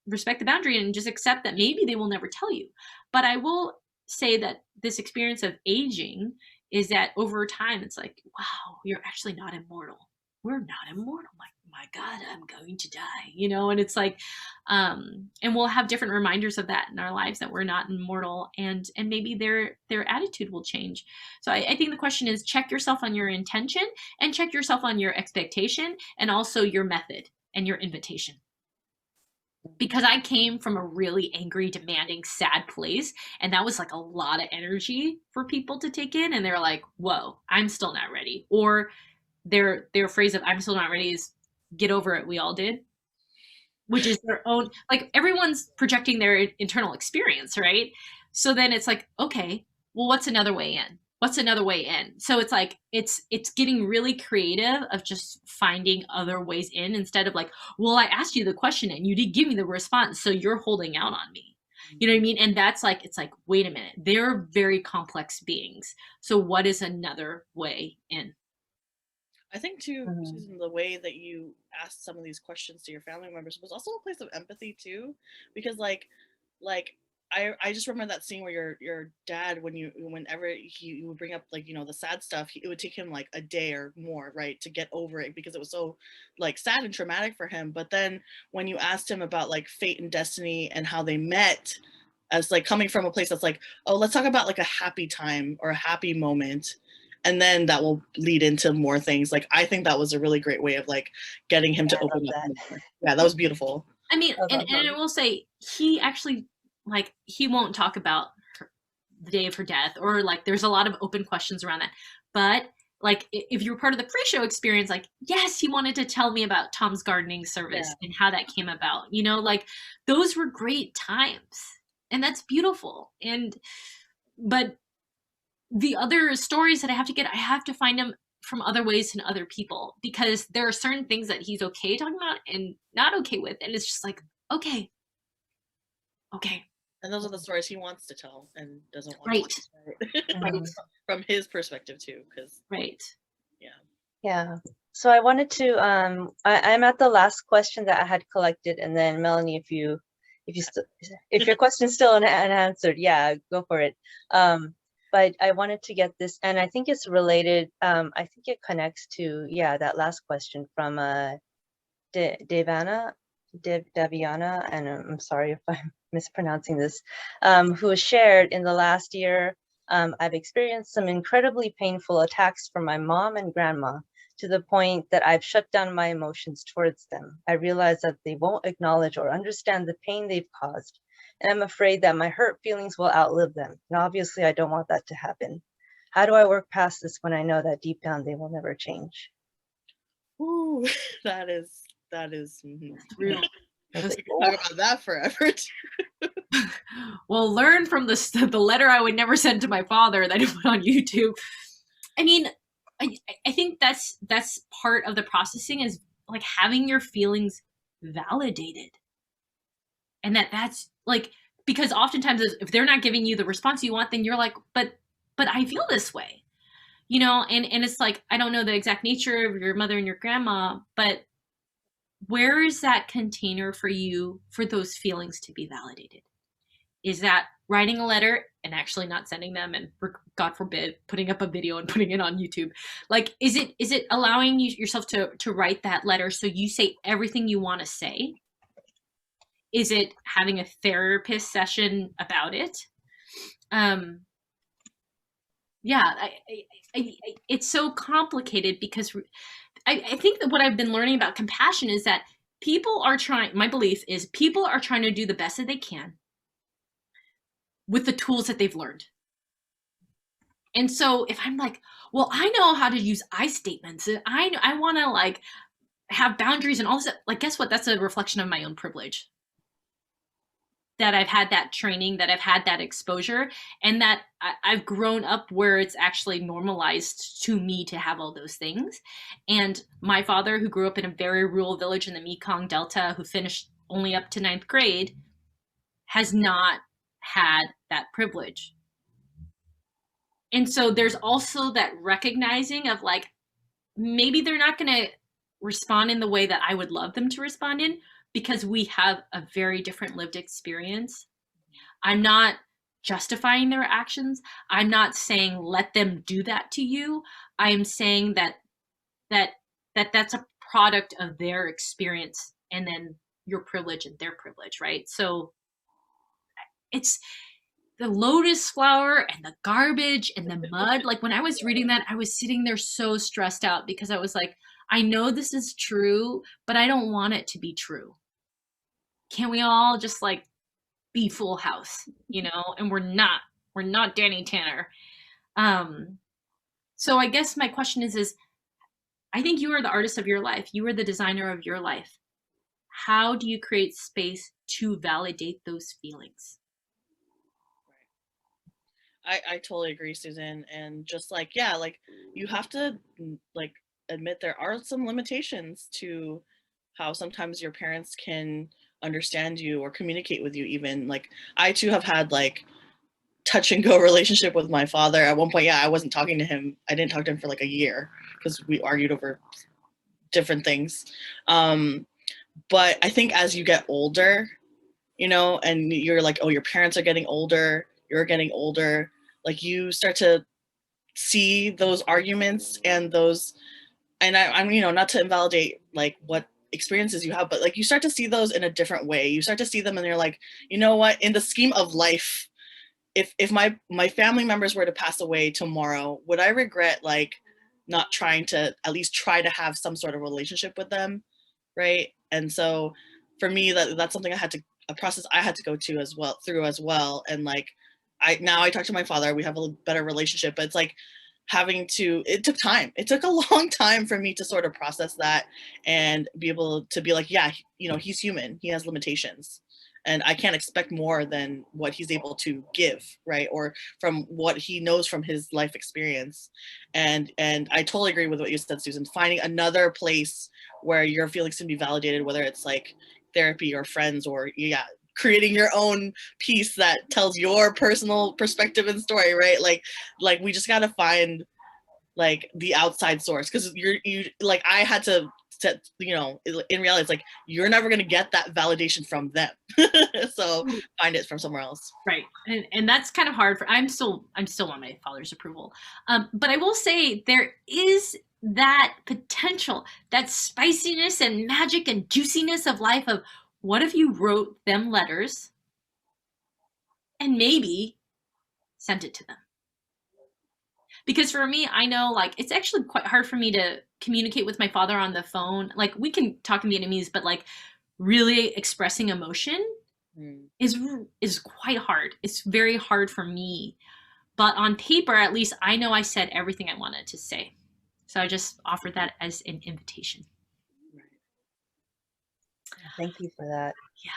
respect the boundary and just accept that maybe they will never tell you. But I will say that this experience of aging is that over time, it's like, wow, you're actually not immortal. We're not immortal. Like, my God, I'm going to die, you know? And it's like, and we'll have different reminders of that in our lives that we're not immortal and maybe their attitude will change. So I think the question is check yourself on your intention and check yourself on your expectation and also your method and your invitation. Because I came from a really angry, demanding, sad place. And that was like a lot of energy for people to take in. And they're like, whoa, I'm still not ready. Or their phrase of I'm still not ready is get over it. We all did, which is their own, like everyone's projecting their internal experience, right? So then it's like, okay, well, what's another way in? What's another way in? So it's like, it's getting really creative of just finding other ways in instead of like, well, I asked you the question and you did give me the response. So you're holding out on me. You know what I mean? And that's like, it's like, wait a minute, they're very complex beings. So what is another way in? I think too, Susan, the way that you asked some of these questions to your family members was also a place of empathy too, because like I just remember that scene where your dad, whenever he would bring up like, you know, the sad stuff, it would take him like a day or more, right, to get over it because it was so like sad and traumatic for him. But then when you asked him about like fate and destiny and how they met, as like coming from a place that's like, oh, let's talk about like a happy time or a happy moment, and then that will lead into more things. Like I think that was a really great way of like getting him to open up more. Yeah, that was beautiful. I mean, and I will say he actually, like, he won't talk about the day of her death or like there's a lot of open questions around that. But like if you were part of the pre-show experience, like, yes, he wanted to tell me about Tom's gardening service and how that came about, you know, like those were great times and that's beautiful. But the other stories that I have to find them from other ways and other people, because there are certain things that he's okay talking about and not okay with. And it's just like, okay. And those are the stories he wants to tell and doesn't want to tell. Right. From his perspective too, because yeah. So I wanted to I'm at the last question that I had collected, and then Melanie, if your question's still unanswered, go for it. But I wanted to get this, and I think it's related. I think it connects to that last question from Deviana, and I'm sorry if I'm mispronouncing this, who shared in the last year I've experienced some incredibly painful attacks from my mom and grandma, to the point that I've shut down my emotions towards them. I realize that they won't acknowledge or understand the pain they've caused, and I'm afraid that my hurt feelings will outlive them. And obviously, I don't want that to happen. How do I work past this when I know that deep down they will never change? Ooh, that is mhm. Real. We could talk about that forever. Well, learn from the letter I would never send to my father that I put on YouTube. I mean, I think that's part of the processing, is like having your feelings validated. And that's like, because oftentimes if they're not giving you the response you want, then you're like, but I feel this way, you know? And it's like, I don't know the exact nature of your mother and your grandma, but where is that container for you for those feelings to be validated? Is that writing a letter and actually not sending them, and God forbid, putting up a video and putting it on YouTube? Like, is it allowing yourself to write that letter so you say everything you want to say? Is it having a therapist session about it? Yeah, it's so complicated, because I think that what I've been learning about compassion is that my belief is people are trying to do the best that they can with the tools that they've learned. And so if I'm like, well, I know how to use I statements, and I want to like have boundaries and all this, like, guess what? That's a reflection of my own privilege. That I've had that training, that I've had that exposure, and that I've grown up where it's actually normalized to me to have all those things. And my father, who grew up in a very rural village in the Mekong Delta, who finished only up to 9th grade, has not had that privilege. And so there's also that recognizing of like, maybe they're not going to respond in the way that I would love them to respond in, because we have a very different lived experience. I'm not justifying their actions. I'm not saying let them do that to you. I am saying that's a product of their experience, and then your privilege and their privilege, right? So it's the lotus flower and the garbage and the mud. Like, when I was reading that, I was sitting there so stressed out, because I was like, I know this is true, but I don't want it to be true. Can't we all just like be Full House, you know? And we're not Danny Tanner. So I guess my question is I think you are the artist of your life. You are the designer of your life. How do you create space to validate those feelings? I totally agree, Susan. And just like, yeah, like you have to like admit there are some limitations to how sometimes your parents can understand you or communicate with you. Even like, I too have had like touch and go relationship with my father. At one point, yeah, I wasn't talking to him. I didn't talk to him for like a year because we argued over different things. But I think as you get older, you know, and you're like, oh, your parents are getting older, you're getting older, like you start to see those arguments and those, and I'm, you know, not to invalidate like what experiences you have, but like you start to see those in a different way. You start to see them and you're like, you know what, in the scheme of life, if my family members were to pass away tomorrow, would I regret like not trying to at least try to have some sort of relationship with them, right? And so for me, that's something a process I had to go to as well. And like I talk to my father, we have a better relationship, but it's like it took time. It took a long time for me to sort of process that and be able to be like, yeah, you know, he's human, he has limitations, and I can't expect more than what he's able to give, right? Or from what he knows from his life experience. And I totally agree with what you said, Susan, finding another place where your feelings can be validated, whether it's like therapy or friends, or creating your own piece that tells your personal perspective and story, right? Like we just got to find like the outside source, because you like, I had to set, you know, in reality, it's like you're never going to get that validation from them. So find it from somewhere else. Right. And that's kind of hard I'm still on my father's approval. But I will say there is that potential, that spiciness and magic and juiciness of life of, what if you wrote them letters and maybe sent it to them? Because for me, I know like it's actually quite hard for me to communicate with my father on the phone. Like we can talk in Vietnamese, but like really expressing emotion is quite hard. It's very hard for me. But on paper, at least I know I said everything I wanted to say. So I just offered that as an invitation. Thank you for that. Yeah.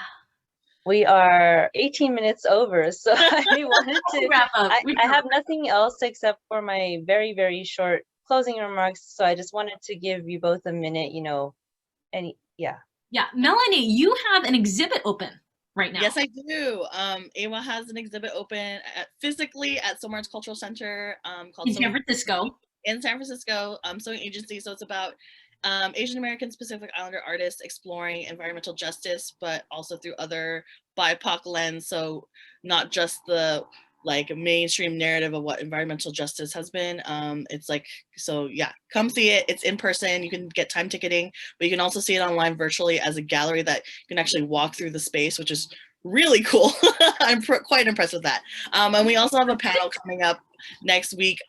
We are 18 minutes over, so I wanted to wrap up. I have nothing else except for my very, very short closing remarks. So I just wanted to give you both a minute, you know, yeah. Melanie, you have an exhibit open right now. Yes, I do. AAWAA has an exhibit open physically at Silmar's Cultural Center called in San Francisco. In San Francisco, Sewing Agency. So it's about Asian American Pacific Islander artists exploring environmental justice, but also through other BIPOC lens. So not just the like mainstream narrative of what environmental justice has been. It's like, so yeah, come see it. It's in person. You can get time ticketing, but you can also see it online virtually as a gallery that you can actually walk through the space, which is really cool. I'm quite impressed with that. And we also have a panel coming up next week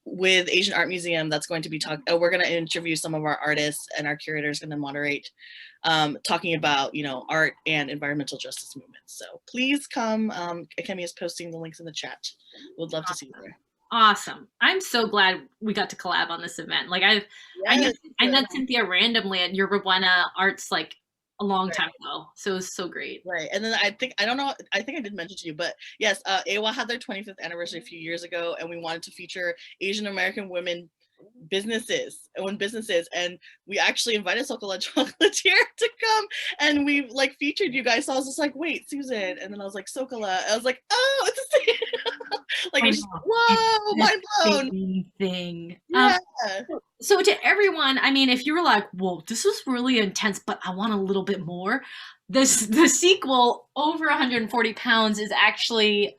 with Asian Art Museum that's going to be we're going to interview some of our artists, and our curator is going to moderate talking about, you know, art and environmental justice movements. So please come. Kemi is posting the links in the chat. We'd love to see you there. Awesome. I'm so glad we got to collab on this event. Like I met Cynthia randomly at Yerba Buena Arts like a long time ago. So it was so great. Right. And then I think I did mention to you, but yes, AAWAA had their 25th anniversary a few years ago, and we wanted to feature Asian American women businesses, and we actually invited Sokola Chocolatier to come, and we like featured you guys. So I was just like, wait, Susan, and then I was like, Sokola. I was like, oh, it's the same. Like, it was just, whoa, mind blown. Thing. Yeah. So to everyone, I mean, if you were like, whoa, this was really intense, but I want a little bit more, the sequel, Over 140 Pounds, is actually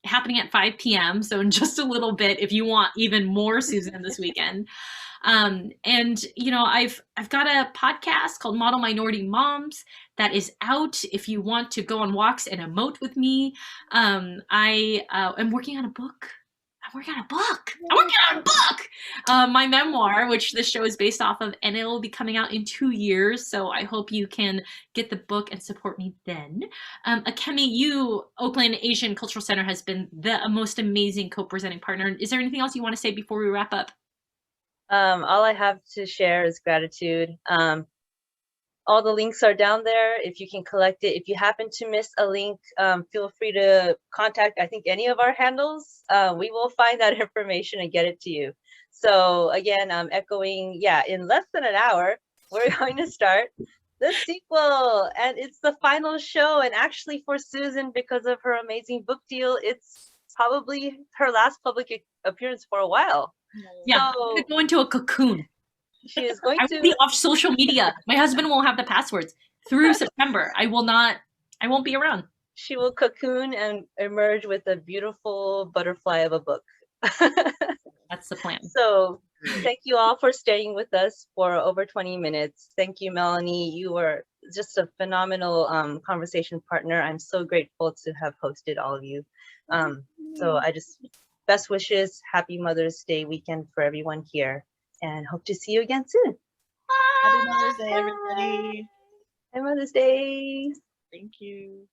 happening at 5 p.m. So in just a little bit, if you want even more Susan this weekend. And you know, I've got a podcast called Model Minority Moms that is out if you want to go on walks and emote with me. I am working on a book. My memoir, which this show is based off of, and it will be coming out in 2 years. So I hope you can get the book and support me then. Kemi, Oakland Asian Cultural Center has been the most amazing co-presenting partner. Is there anything else you want to say before we wrap up? All I have to share is gratitude. All the links are down there if you can collect it. If you happen to miss a link, feel free to contact, I think, any of our handles. We will find that information and get it to you. So again, I'm echoing, in less than an hour, we're going to start the sequel. And it's the final show. And actually for Susan, because of her amazing book deal, it's probably her last public appearance for a while. Yeah, so, I'm gonna go into a cocoon. She is going to be off social media. My husband won't have the passwords through September. I won't be around. She will cocoon and emerge with a beautiful butterfly of a book. That's the plan. So thank you all for staying with us for over 20 minutes. Thank you, Melanie. You were just a phenomenal conversation partner. I'm so grateful to have hosted all of you. So I just, best wishes, happy Mother's Day weekend for everyone here, and hope to see you again soon. Happy Mother's Day, everybody. Happy Mother's Day. Thank you.